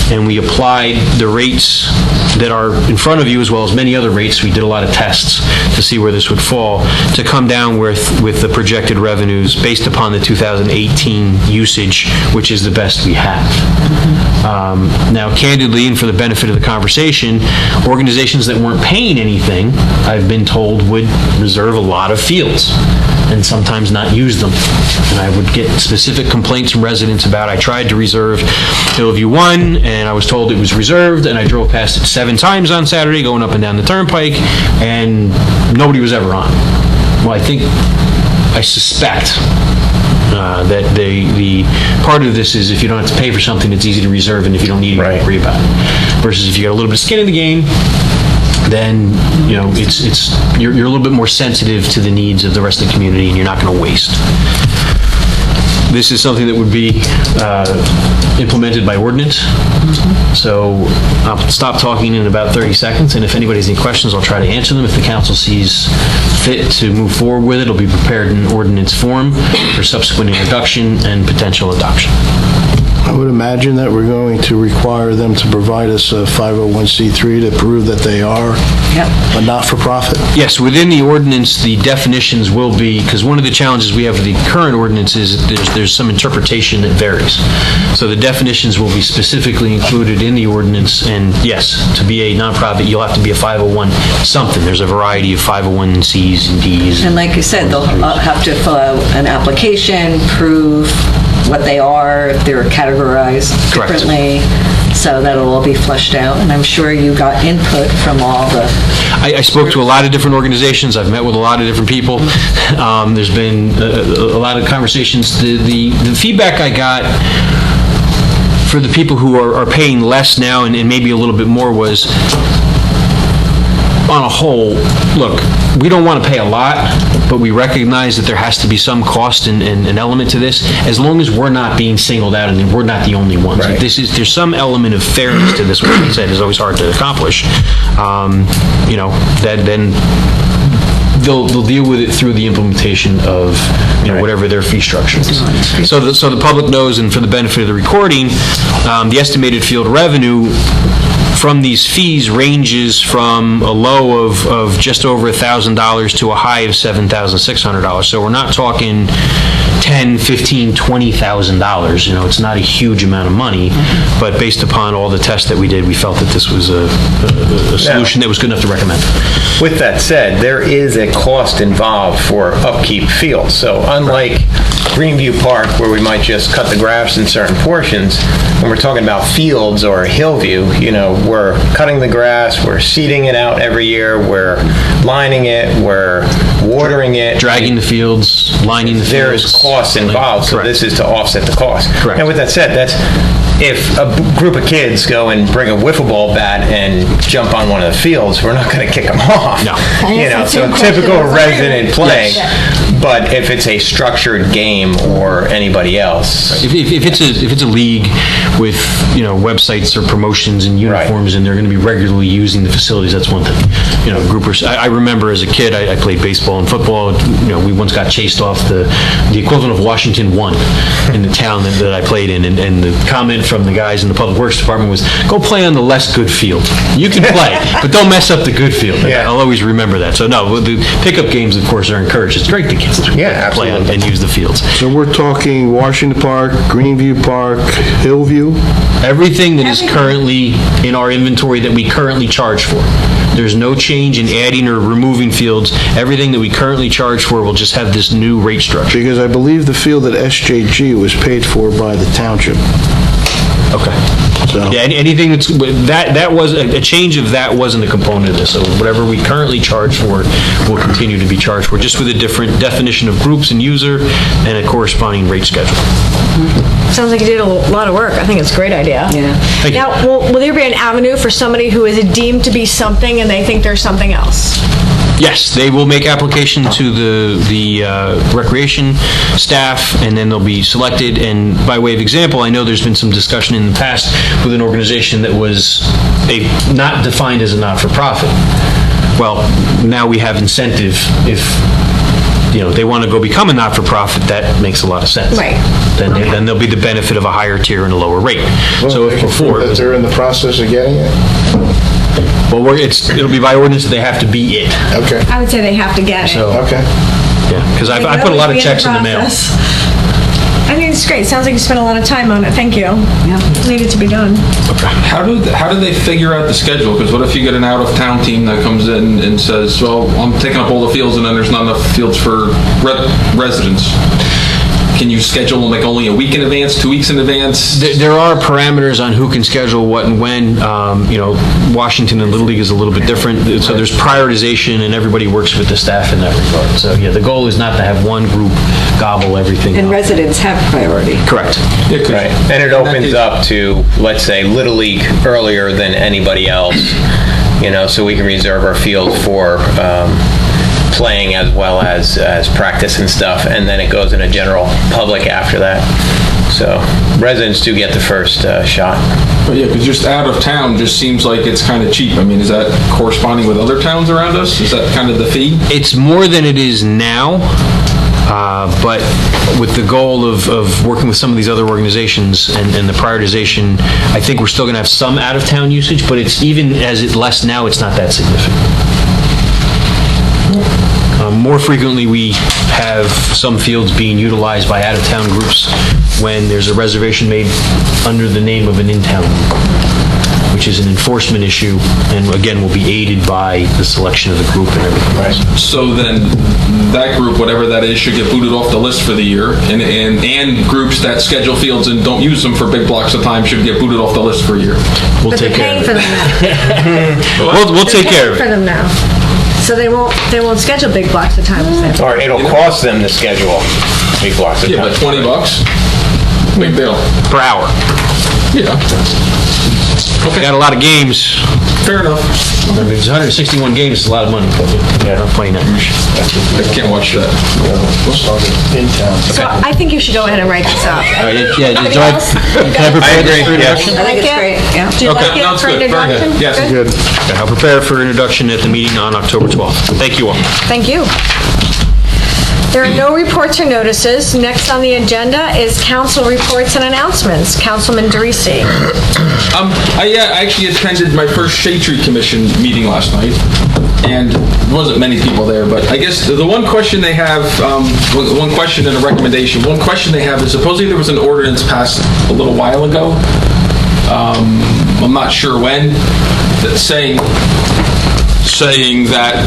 and we applied the rates that are in front of you, as well as many other rates. We did a lot of tests to see where this would fall, to come down with the projected revenues based upon the 2018 usage, which is the best we have. Now, candidly, and for the benefit of the conversation, organizations that weren't paying anything, I've been told, would reserve a lot of fields and sometimes not use them. And I would get specific complaints from residents about, I tried to reserve Hillview 1, and I was told it was reserved, and I drove past it 7 times on Saturday going up and down the turnpike, and nobody was ever on. Well, I suspect that the part of this is if you don't have to pay for something, it's easy to reserve, and if you don't need it, you don't worry about it. Versus if you got a little bit of skin in the game, then you're a little bit more sensitive to the needs of the rest of the community, and you're not going to waste. This is something that would be implemented by ordinance. So I'll stop talking in about 30 seconds, and if anybody has any questions, I'll try to answer them. If the council sees fit to move forward with it, it'll be prepared in ordinance form for subsequent introduction and potential adoption. I would imagine that we're going to require them to provide us a 501c3 to prove that they are a not-for-profit. Yes, within the ordinance, the definitions will be, because one of the challenges we have with the current ordinance is there's some interpretation that varies. So the definitions will be specifically included in the ordinance, and yes, to be a nonprofit, you'll have to be a 501 something. There's a variety of 501Cs and Ds. And like you said, they'll have to fill out an application, prove what they are, if they're categorized differently. So that'll all be fleshed out, and I'm sure you got input from all the... I spoke to a lot of different organizations. I've met with a lot of different people. There's been a lot of conversations. The feedback I got for the people who are paying less now and maybe a little bit more was, on a whole, look, we don't want to pay a lot, but we recognize that there has to be some cost and an element to this, as long as we're not being singled out and we're not the only ones. Right. There's some element of fairness to this, which I said is always hard to accomplish. That then they'll deal with it through the implementation of whatever their fee structure is. So the public knows, and for the benefit of the recording, the estimated field revenue from these fees ranges from a low of just over $1,000 to a high of $7,600. So we're not talking $10,000, $15,000, $20,000. It's not a huge amount of money, but based upon all the tests that we did, we felt that this was a solution that was good enough to recommend. With that said, there is a cost involved for upkeep fields. So unlike Greenview Park, where we might just cut the grass in certain portions, when we're talking about fields or Hillview, we're cutting the grass, we're seeding it out every year, we're lining it, we're watering it. Dragging the fields, lining the fields. There is cost involved, so this is to offset the cost. Correct. And with that said, if a group of kids go and bring a wiffle ball bat and jump on one of the fields, we're not going to kick them off. No. So typical resident play. But if it's a structured game or anybody else, if it's a league with websites or promotions and uniforms, and they're going to be regularly using the facilities, that's one thing. Groupers. I remember as a kid, I played baseball and football. We once got chased off the equivalent of Washington 1 in the town that I played in, and the comment from the guys in the public works department was, "Go play on the less good field. You can play, but don't mess up the good field." Yeah. I'll always remember that. So no, the pickup games, of course, are encouraged. It's great to kids to play on and use the fields. So we're talking Washington Park, Greenview Park, Hillview? Everything that is currently in our inventory that we currently charge for. There's no change in adding or removing fields. Everything that we currently charge for will just have this new rate structure. Because I believe the field at SJG was paid for by the township. Okay. So. Yeah, anything that was a change of that wasn't a component of this. So whatever we currently charge for will continue to be charged for, just with a different definition of groups and user and a corresponding rate schedule. Sounds like you did a lot of work. I think it's a great idea. Yeah. Thank you. Now, will there be an avenue for somebody who is deemed to be something and they think they're something else? Yes, they will make application to the recreation staff, and then they'll be selected. And by way of example, I know there's been some discussion in the past with an organization that was not defined as a not-for-profit. Well, now we have incentive. If they want to go become a not-for-profit, that makes a lot of sense. Right. Then there'll be the benefit of a higher tier and a lower rate. Well, so if before that they're in the process of getting it? well, it'll be by ordinance that they have to be it. Okay. I would say they have to get it. So Okay. yeah, because I put a lot of checks in the mail. I think it's great. Sounds like you spent a lot of time on it. Thank you. Yeah. Needed to be done. How do they figure out the schedule? Because what if you get an out-of-town team that comes in and says, well, I'm taking up all the fields and then there's not enough fields for residents? Can you schedule them like only a week in advance, 2 weeks in advance? There are parameters on who can schedule what and when. Washington and Little League is a little bit different. So there's prioritization and everybody works with the staff in that regard. So yeah, the goal is not to have one group gobble everything And up. residents have priority. Correct. Yeah, right. And it opens up to, let's say, Little League earlier than anybody else, so we can reserve our field for playing as well as practice and stuff, and then it goes in a general public after that. So residents do get the first shot. But yeah, because just out of town just seems like it's kind of cheap. I mean, is that corresponding with other towns around us? Is that kind of the fee? It's more than it is now. But with the goal of working with some of these other organizations and the prioritization, I think we're still going to have some out-of-town usage, but it's even as it's less now, it's not that significant. More frequently, we have some fields being utilized by out-of-town groups when there's a reservation made under the name of an in-town group, which is an enforcement issue, and again, will be aided by the selection of the group and everything else. So then that group, whatever that is, should get booted off the list for the year, and groups that schedule fields and don't use them for big blocks of time should get booted off the list for a year. We'll But take they're care paying of for it. them now. We'll take care of For it. them now. So they won't schedule big blocks of time. Or it'll cost them to schedule big blocks of Yeah, time. but $20, big deal. Per hour. Yeah. Okay. Got a lot of games. Fair enough. I mean, it's 161 games, it's a lot of money, but yeah, I'm playing that. I can't watch that. We'll start it in town. So I think you should go ahead and write this up. All right, yeah, Anybody can else? I prepare this for introduction? I think it's great, yeah. Do you Okay, like it no, it's for good. Very good. introduction? Yes. Good. Okay, I'll prepare for introduction at the meeting on October 12th. Thank you all. Thank you. There are no reports or notices. Next on the agenda is council reports and announcements. Councilman Derisi. I actually attended my first Shade Tree Commission meeting last night, and there wasn't many people there, but I guess the one question they have, one question and a recommendation, one question they have is supposedly there was an ordinance passed a little while ago, I'm not sure when, that's saying that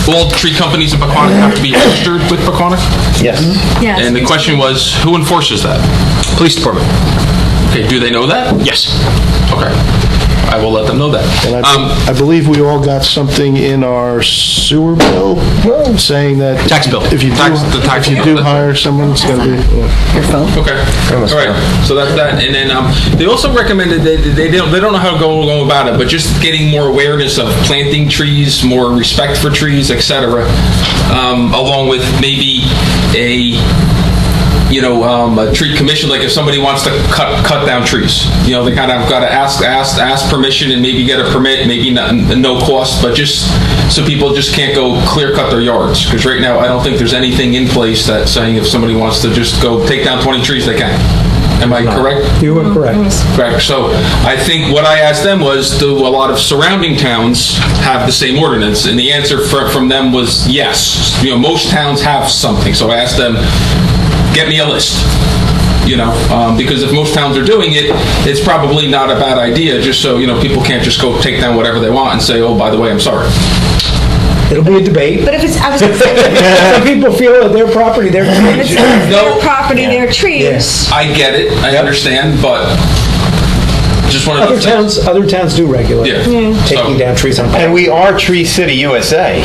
all tree companies in Pequannock have to be registered with Pequannock? Yes. Yes. And the question was, who enforces that? Police department. Okay, do they know that? Yes. Okay. I will let them know that. And I believe we all got something in our sewer bill saying that... Tax bill. If you do hire someone, it's going to be... Your phone? Okay. All right. So that's that. And then they also recommended they don't know how to go about it, but just getting more awareness of planting trees, more respect for trees, etc. Along with maybe a tree commission, like if somebody wants to cut down trees, they kind of got to ask permission and maybe get a permit, maybe not, no cost, but just so people just can't go clear cut their yards. Because right now, I don't think there's anything in place that's saying if somebody wants to just go take down 20 trees, they can. Am I correct? You are correct. Correct. So I think what I asked them was, do a lot of surrounding towns have the same ordinance? And the answer from them was yes. Most towns have something. So I asked them, get me a list, because if most towns are doing it, it's probably not a bad idea, just so, people can't just go take down whatever they want and say, oh, by the way, I'm sorry. It'll be a debate. But if it's, I was going to say, Some people feel that their property, their trees. their property, their trees. I get it, I understand, but just one of Other towns do regulate taking down trees on And we are Tree City, USA,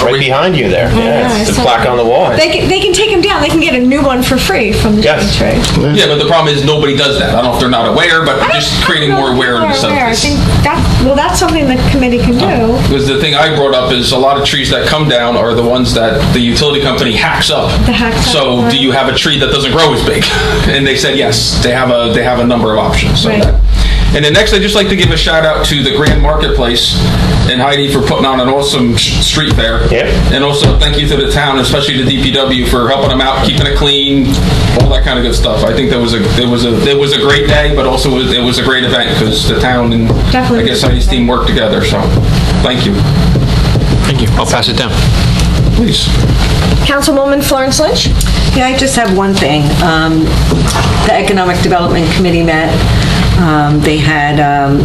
right behind you there. Yeah, it's the plaque on the wall. They can take them down. They can get a new one for free from the tree. Yeah, but the problem is nobody does that. I don't know if they're not aware, but just creating more awareness of I this. think that's something the committee can do. Because the thing I brought up is a lot of trees that come down are the ones that the utility company hacks up. So do you have a tree that doesn't grow as big? And they said yes. They have a number of options. So And then next, I'd just like to give a shout out to the Grand Marketplace and Heidi for putting on an awesome street fair. Yep. And also thank you to the town, especially the DPW, for helping them out, keeping it clean, all that kind of good stuff. I think it was a great day, but also it was a great event because the town and I guess Heidi's team worked together. So thank you. Thank you. I'll pass it down. Please. Councilwoman Florence Lynch? Yeah, I just have one thing. The Economic Development Committee met. They had a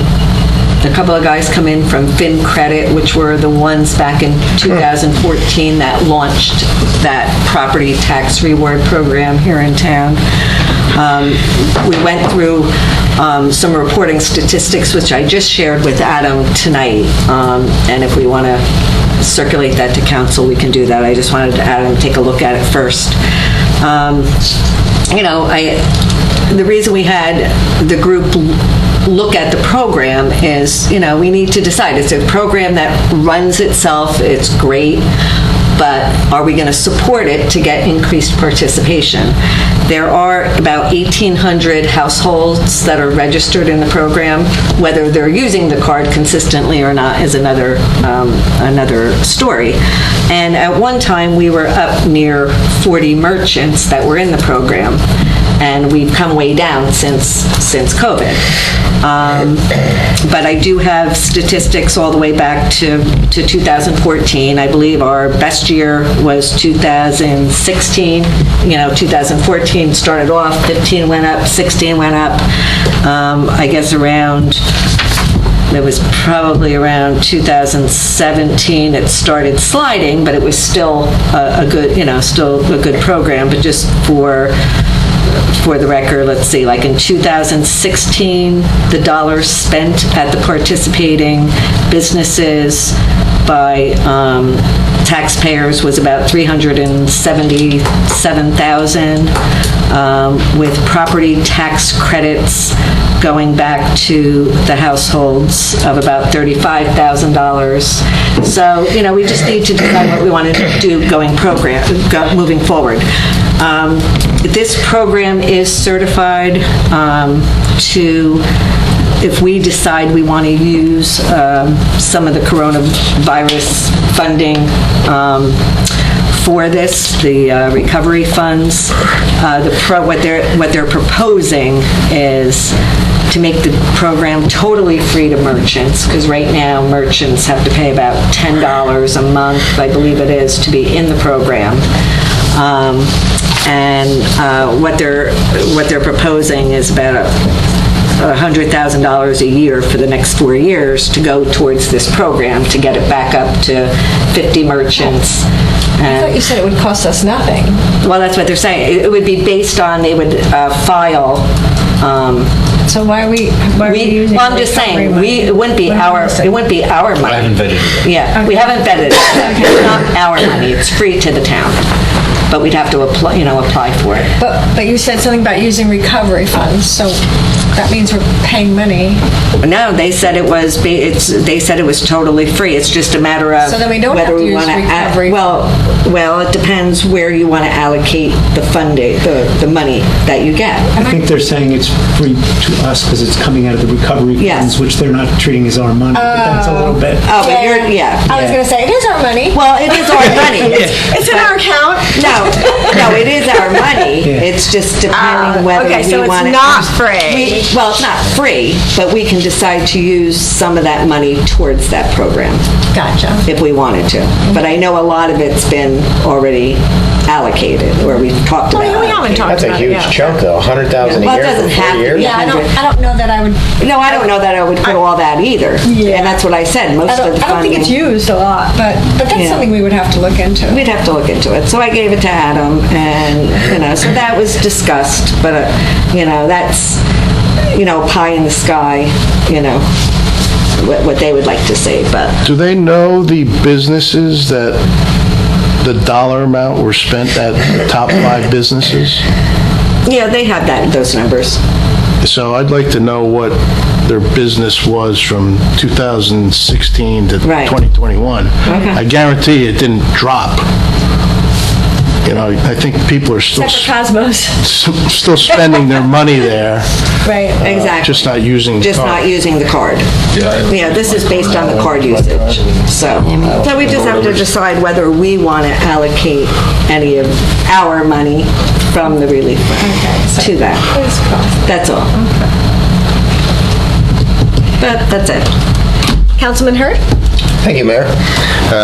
couple of guys come in from FinCredit, which were the ones back in 2014 that launched that property tax reward program here in town. We went through some reporting statistics, which I just shared with Adam tonight, and if we want to circulate that to council, we can do that. I just wanted Adam to take a look at it first. The reason we had the group look at the program is, we need to decide. It's a program that runs itself, it's great, but are we going to support it to get increased participation? There are about 1,800 households that are registered in the program. Whether they're using the card consistently or not is another story. And at one time, we were up near 40 merchants that were in the program. And we've come way down since COVID. But I do have statistics all the way back to 2014. I believe our best year was 2016. 2014 started off, 15 went up, 16 went up. I guess it was probably around 2017 it started sliding, but it was still a good program. But just for the record, let's see, like in 2016, the dollars spent at the participating businesses by taxpayers was about $377,000, with property tax credits going back to the households of about $35,000. So, we just need to decide what we want to do moving forward. This program is certified if we decide we want to use some of the coronavirus funding for this, the recovery funds. What they're proposing is to make the program totally free to merchants, because right now merchants have to pay about $10 a month, I believe it is, to be in the program. And what they're proposing is about $100,000 a year for the next 4 years to go towards this program to get it back up to 50 merchants. I thought you said it would cost us nothing. Well, that's what they're saying. It would be based on, they would file. So why are we using? Well, I'm just saying, it wouldn't be our money. I haven't vetted it. Yeah, we haven't vetted it. It's not our money. It's free to the town. But we'd have to apply for it. But you said something about using recovery funds, so that means we're paying money. No, they said it was totally free. It's just a matter of So then we don't have whether to we use want to recovery. Well, it depends where you want to allocate the funding, the money that you get. I think they're saying it's free to us because it's coming out of the recovery funds, which they're not treating as our money, but that's a little bit. Oh, but yeah. I was going to say, it is our money. Well, it is our money. It's in our account. No, it is our money. It's just depending whether okay, so we want it's not free. Well, it's not free, but we can decide to use some of that money towards that program. Gotcha. If we wanted to. But I know a lot of it's been already allocated, or we've talked about it. We haven't talked about it. That's a huge chunk, though. $100,000 a Well, it year doesn't for have 4 to years. be. Yeah, I don't know that I would. No, I don't know that I would put all that either. Yeah. And that's what I said. Most of the funding. I don't think it's used a lot, but that's something we would have to look into. We'd have to look into it. So I gave it to Adam, and, so that was discussed, but, that's, pie in the sky, what they would like to see, but. Do they know the businesses that the dollar amount were spent at the top 5 businesses? Yeah, they have those numbers. So I'd like to know what their business was from 2016 to 2021. I guarantee it didn't drop. I think people are still spending their money there. Right, exactly. Just not using the card. Not using the card. Yeah, this is based on the card usage. So we just have to decide whether we want to allocate any of our money from the relief fund to that. That's all. But that's it. Councilman Hurd? Thank you, Mayor.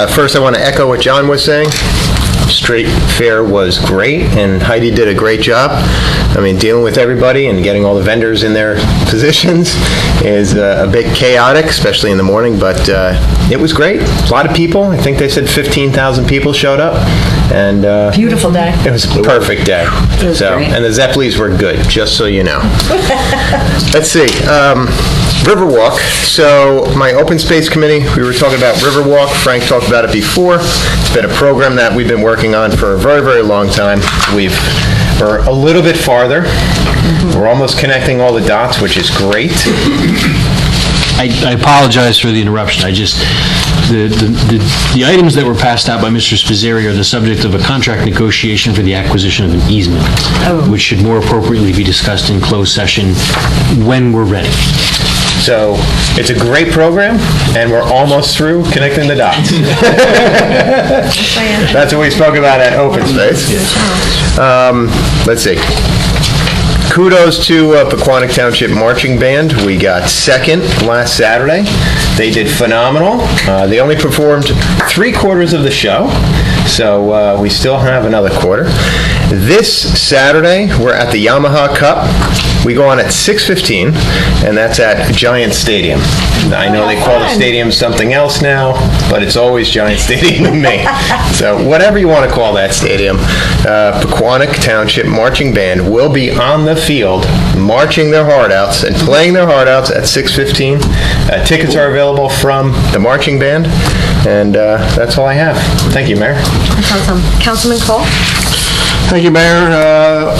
First, I want to echo what John was saying. Street fair was great, and Heidi did a great job. I mean, dealing with everybody and getting all the vendors in their positions is a bit chaotic, especially in the morning, but it was great. A lot of people. I think they said 15,000 people showed up. And beautiful day. It was a perfect day. And the Zeppelis were good, just so you know. Let's see. Riverwalk. So my open space committee, we were talking about Riverwalk. Frank talked about it before. It's been a program that we've been working on for a very, very long time. We're a little bit farther. We're almost connecting all the dots, which is great. I apologize for the interruption. The items that were passed out by Mr. Spizzeri are the subject of a contract negotiation for the acquisition of an easement, which should more appropriately be discussed in closed session when we're ready. So it's a great program, and we're almost through connecting the dots. That's what we spoke about at Open Space. Let's see. Kudos to Pequannock Township Marching Band. We got second last Saturday. They did phenomenal. They only performed 3/4 of the show, so we still have another quarter. This Saturday, we're at the Yamaha Cup. We go on at 6:15, and that's at Giant Stadium. I know they call the stadium something else now, but it's always Giant Stadium to me. So whatever you want to call that stadium, Pequannock Township Marching Band will be on the field marching their heart outs and playing their heart outs at 6:15. Tickets are available from the marching band, and that's all I have. Thank you, Mayor. That's awesome. Councilman Cole? Thank you, Mayor.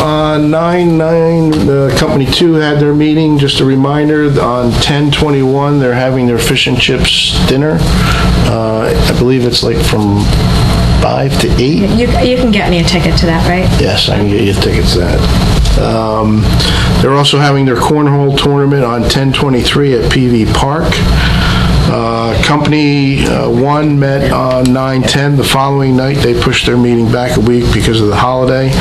On 9/9, Company 2 had their meeting. Just a reminder, on 10/21, they're having their fish and chips dinner. I believe it's like from 5 to 8. You can get me a ticket to that, right? Yes, I can get you tickets to that. They're also having their cornhole tournament on 10/23 at PV Park. Company 1 met on 9/10. The following night, they pushed their meeting back a week because of the holiday.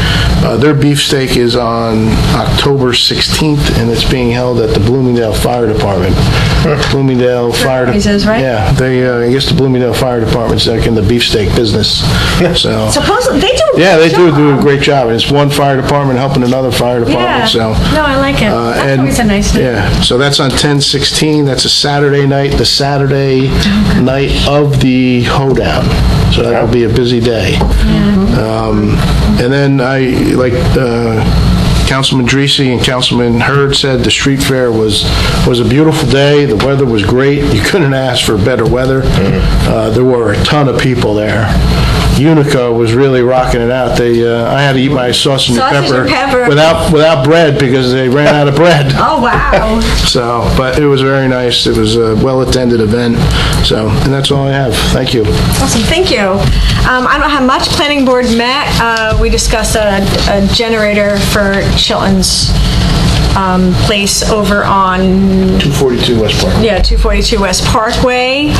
Their beefsteak is on October 16th, and it's being held at the Bloomingdale Fire Department. Bloomingdale Fire Department. Right? Yeah, I guess the Bloomingdale Fire Department's like in the beefsteak business. So. Supposedly, they do a Yeah, they great do job. a great job. And it's one fire department helping another fire department. Yeah. So. No, I like it. That's always a nice thing. Yeah, so that's on 10/16. That's a Saturday night, the Saturday night of the hoedown. So that'll be a busy day. And then Councilman Dreese and Councilman Hurd said the street fair was a beautiful day. The weather was great. You couldn't ask for better weather. There were a ton of people there. Unico was really rocking it out. I had to eat my sausage and pepper without bread because they ran out of bread. Oh, wow. So, but it was very nice. It was a well-attended event. So, and that's all I have. Thank you. Awesome, thank you. I don't have much. Planning board met. We discussed a generator for Chilton's place over on 242 West Park. Yeah, 242 West Parkway.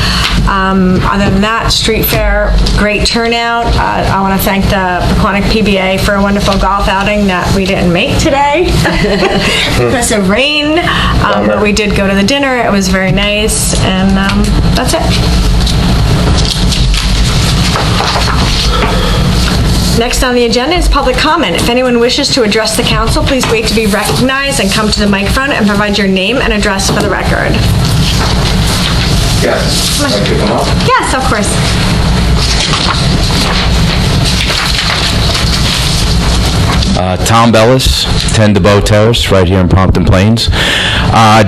Other than that, street fair, great turnout. I want to thank the Pequannock PBA for a wonderful golf outing that we didn't make today because of rain. But we did go to the dinner. It was very nice, and that's it. Next on the agenda is public comment. If anyone wishes to address the council, please wait to be recognized and come to the microphone and provide your name and address for the record. Yes. I'd like to come up. Yes, of course. Tom Bellis, 10 DeBow Terrace, right here in Pompton Plains.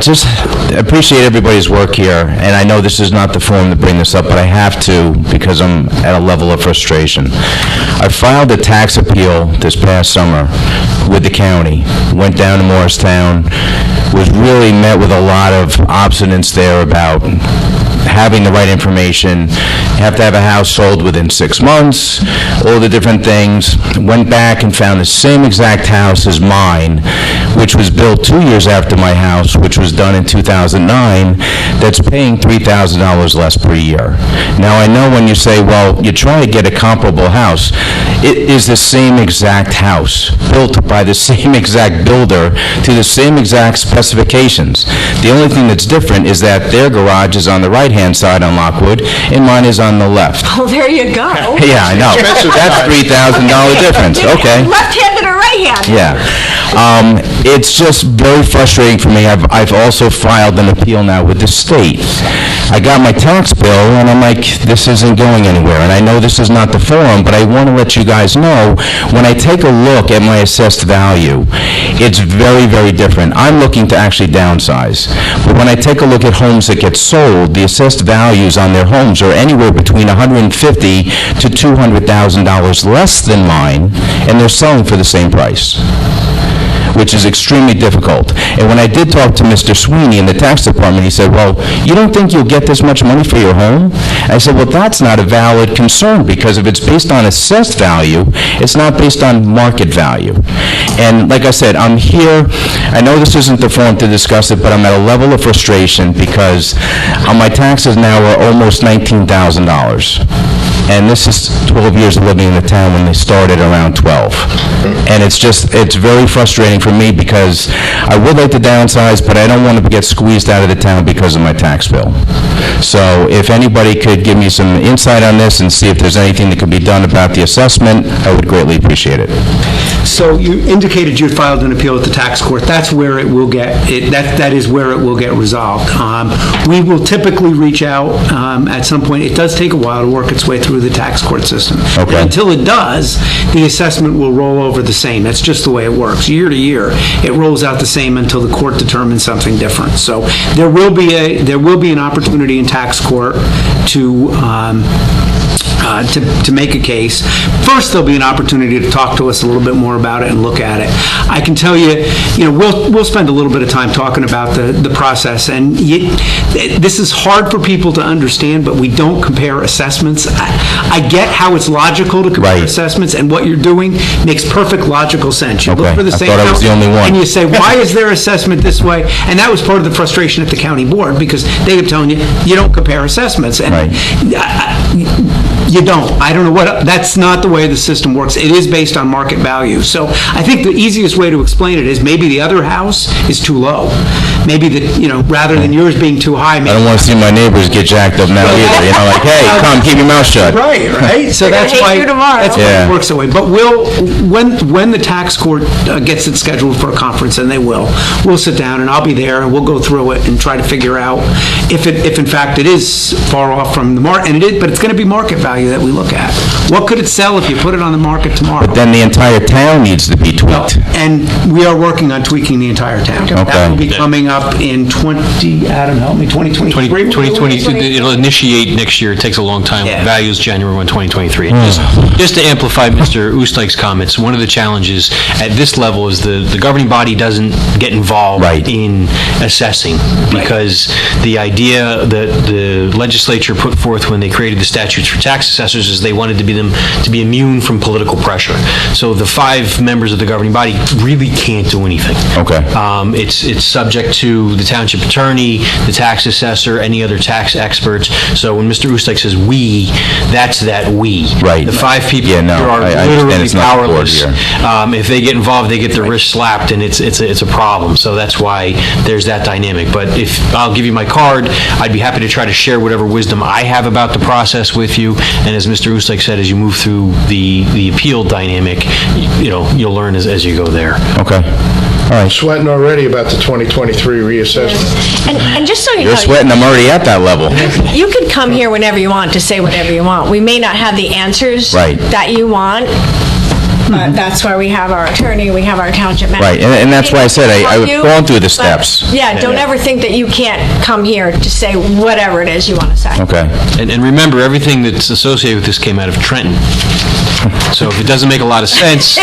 Just appreciate everybody's work here, and I know this is not the forum to bring this up, but I have to because I'm at a level of frustration. I filed a tax appeal this past summer with the county, went down to Morristown, was really met with a lot of obstinance there about having the right information, have to have a house sold within 6 months, all the different things. Went back and found the same exact house as mine, which was built 2 years after my house, which was done in 2009, that's paying $3,000 less per year. Now, I know when you say, well, you try to get a comparable house, it is the same exact house, built by the same exact builder to the same exact specifications. The only thing that's different is that their garage is on the right-hand side on Lockwood, and mine is on the left. Oh, there you go. Yeah, I know. That's $3,000 difference, okay. Left-handed or right-handed? Yeah. It's just very frustrating for me. I've also filed an appeal now with the state. I got my tax bill, and I'm like, this isn't going anywhere. And I know this is not the forum, but I want to let you guys know, when I take a look at my assessed value, it's very, very different. I'm looking to actually downsize. But when I take a look at homes that get sold, the assessed values on their homes are anywhere between $150,000 to $200,000 less than mine, and they're selling for the same price, which is extremely difficult. And when I did talk to Mr. Sweeney in the tax department, he said, well, you don't think you'll get this much money for your home? I said, well, that's not a valid concern, because if it's based on assessed value, it's not based on market value. And like I said, I'm here, I know this isn't the forum to discuss it, but I'm at a level of frustration because my taxes now are almost $19,000. And this is 12 years of living in the town when they started around 12. And it's very frustrating for me because I would like to downsize, but I don't want to get squeezed out of the town because of my tax bill. So if anybody could give me some insight on this and see if there's anything that could be done about the assessment, I would greatly appreciate it. So you indicated you filed an appeal at the tax court. That's where it will get, that is where it will get resolved. We will typically reach out at some point. It does take a while to work its way through the tax court system. Okay. Until it does, the assessment will roll over the same. That's just the way it works. Year to year, it rolls out the same until the court determines something different. So there will be an opportunity in tax court to to make a case. First, there'll be an opportunity to talk to us a little bit more about it and look at it. I can tell you, we'll spend a little bit of time talking about the process, and this is hard for people to understand, but we don't compare assessments. I get how it's logical to compare assessments, and what you're doing makes perfect logical sense. You look for the same I thought I was the only one. and you say, why is their assessment this way? And that was part of the frustration at the county board, because they kept telling you, you don't compare assessments. And you don't. I don't know what, that's not the way the system works. It is based on market value. So I think the easiest way to explain it is maybe the other house is too low. Maybe rather than yours being too high. I don't want to see my neighbors get jacked up now either. Like, hey, come, keep your mouth shut. Right. So that's why it works that way. But when the tax court gets it scheduled for a conference, and we'll sit down, and I'll be there, and we'll go through it and try to figure out if in fact it is far off from the market, and it is, but it's going to be market value that we look at. What could it sell if you put it on the market tomorrow? But then the entire town needs to be tweaked. And we are working on tweaking the entire town. That will be coming up in 2023? 2020, it'll initiate next year. It takes a long time. Values January 1, 2023. Just to amplify Mr. Oostdike's comments, one of the challenges at this level is the governing body doesn't get involved in assessing, because the idea that the legislature put forth when they created the statutes for tax assessors is they wanted them to be immune from political pressure. So the 5 members of the governing body really can't do anything. It's subject to the township attorney, the tax assessor, any other tax experts. So when Mr. Oostdike says we, that's that we. The 5 people here are literally powerless. If they get involved, they get their wrist slapped, and it's a problem. So that's why there's that dynamic. But if I'll give you my card, I'd be happy to try to share whatever wisdom I have about the process with you. And as Mr. Oostdike said, as you move through the appeal dynamic, you'll learn as you go there. All right. Sweating already about the 2023 reassessment. And just so you know, You're sweating, I'm already at that level. you can come here whenever you want to say whatever you want. We may not have the answers that you want, but that's why we have our attorney, we have our township manager. And that's why I said I've gone through the steps. Don't ever think that you can't come here to say whatever it is you want to say. And remember, everything that's associated with this came out of Trenton. So if it doesn't make a lot of sense,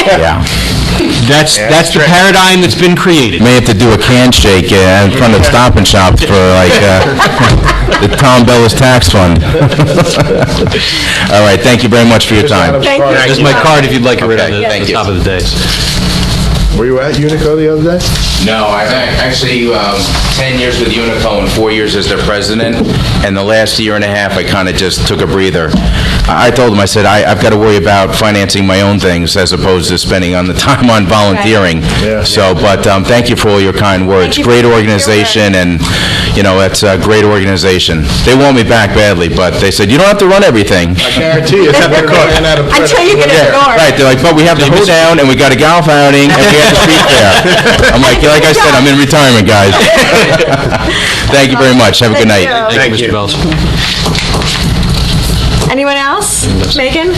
that's the paradigm that's been created. May have to do a can shake in front of Stop and Shop for the Tom Bellis Tax Fund. All right, thank you very much for your time. There's my card if you'd like it right at the top of the days. Were you at Unico the other day? No, I've actually 10 years with Unico and 4 years as their president, and the last year and a half I kind of just took a breather. I told them, I said, I've got to worry about financing my own things as opposed to spending on the time on volunteering. But thank you for all your kind words. Great organization, and it's a great organization. They want me back badly, but they said, you don't have to run everything. I guarantee you. Until you get in the door. Right, they're like, but we have the hoedown, and we got a golf outing, and we have the street fair. I'm like I said, I'm in retirement, guys. Thank you very much. Have a good night. Thank you, Mr. Bells. Anyone else? Megan?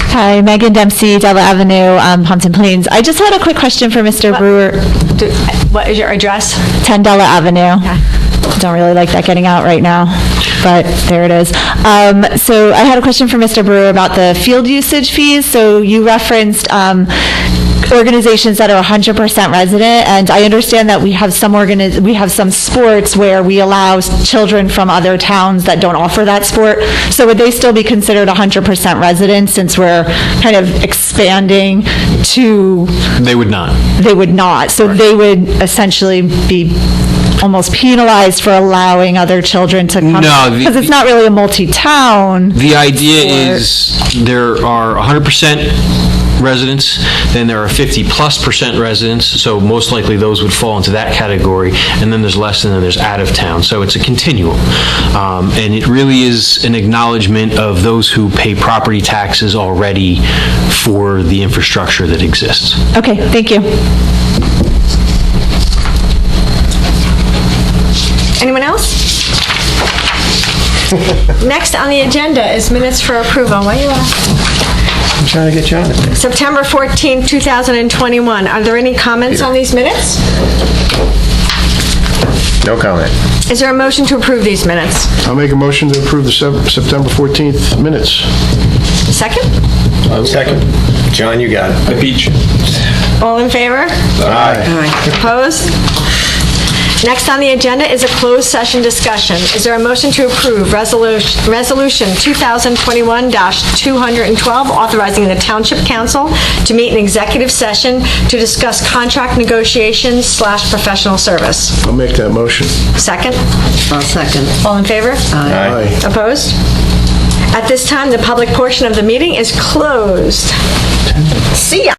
Hi, Megan Dempsey, Della Avenue, Hampton Plains. I just had a quick question for Mr. Brewer. What is your address? 10 Della Avenue. Don't really like that getting out right now, but there it is. So I had a question for Mr. Brewer about the field usage fees. So you referenced organizations that are 100% resident, and I understand that we have some sports where we allow children from other towns that don't offer that sport. So would they still be considered 100% resident since we're kind of expanding to? They would not. They would not. So they would essentially be almost penalized for allowing other children to come? No. Because it's not really a multi-town. The idea is there are 100% residents, then there are 50+% residents, so most likely those would fall into that category, and then there's less, and then there's out of town. So it's a continuum. And it really is an acknowledgement of those who pay property taxes already for the infrastructure that exists. Okay, thank you. Anyone else? Next on the agenda is minutes for approval. Why are you I'm trying to get you on it. September 14, 2021. Are there any comments on these minutes? No comment. Is there a motion to approve these minutes? I'll make a motion to approve the September 14th minutes. Second? Second. John, you got it. The beach. All in favor? Aye. Opposed? Next on the agenda is a closed session discussion. Is there a motion to approve Resolution 2021-212, authorizing the Township Council to meet in executive session to discuss contract negotiations / professional service? I'll make that motion. Second? I'll second. All in favor? Aye. Opposed? At this time, the public portion of the meeting is closed. See ya.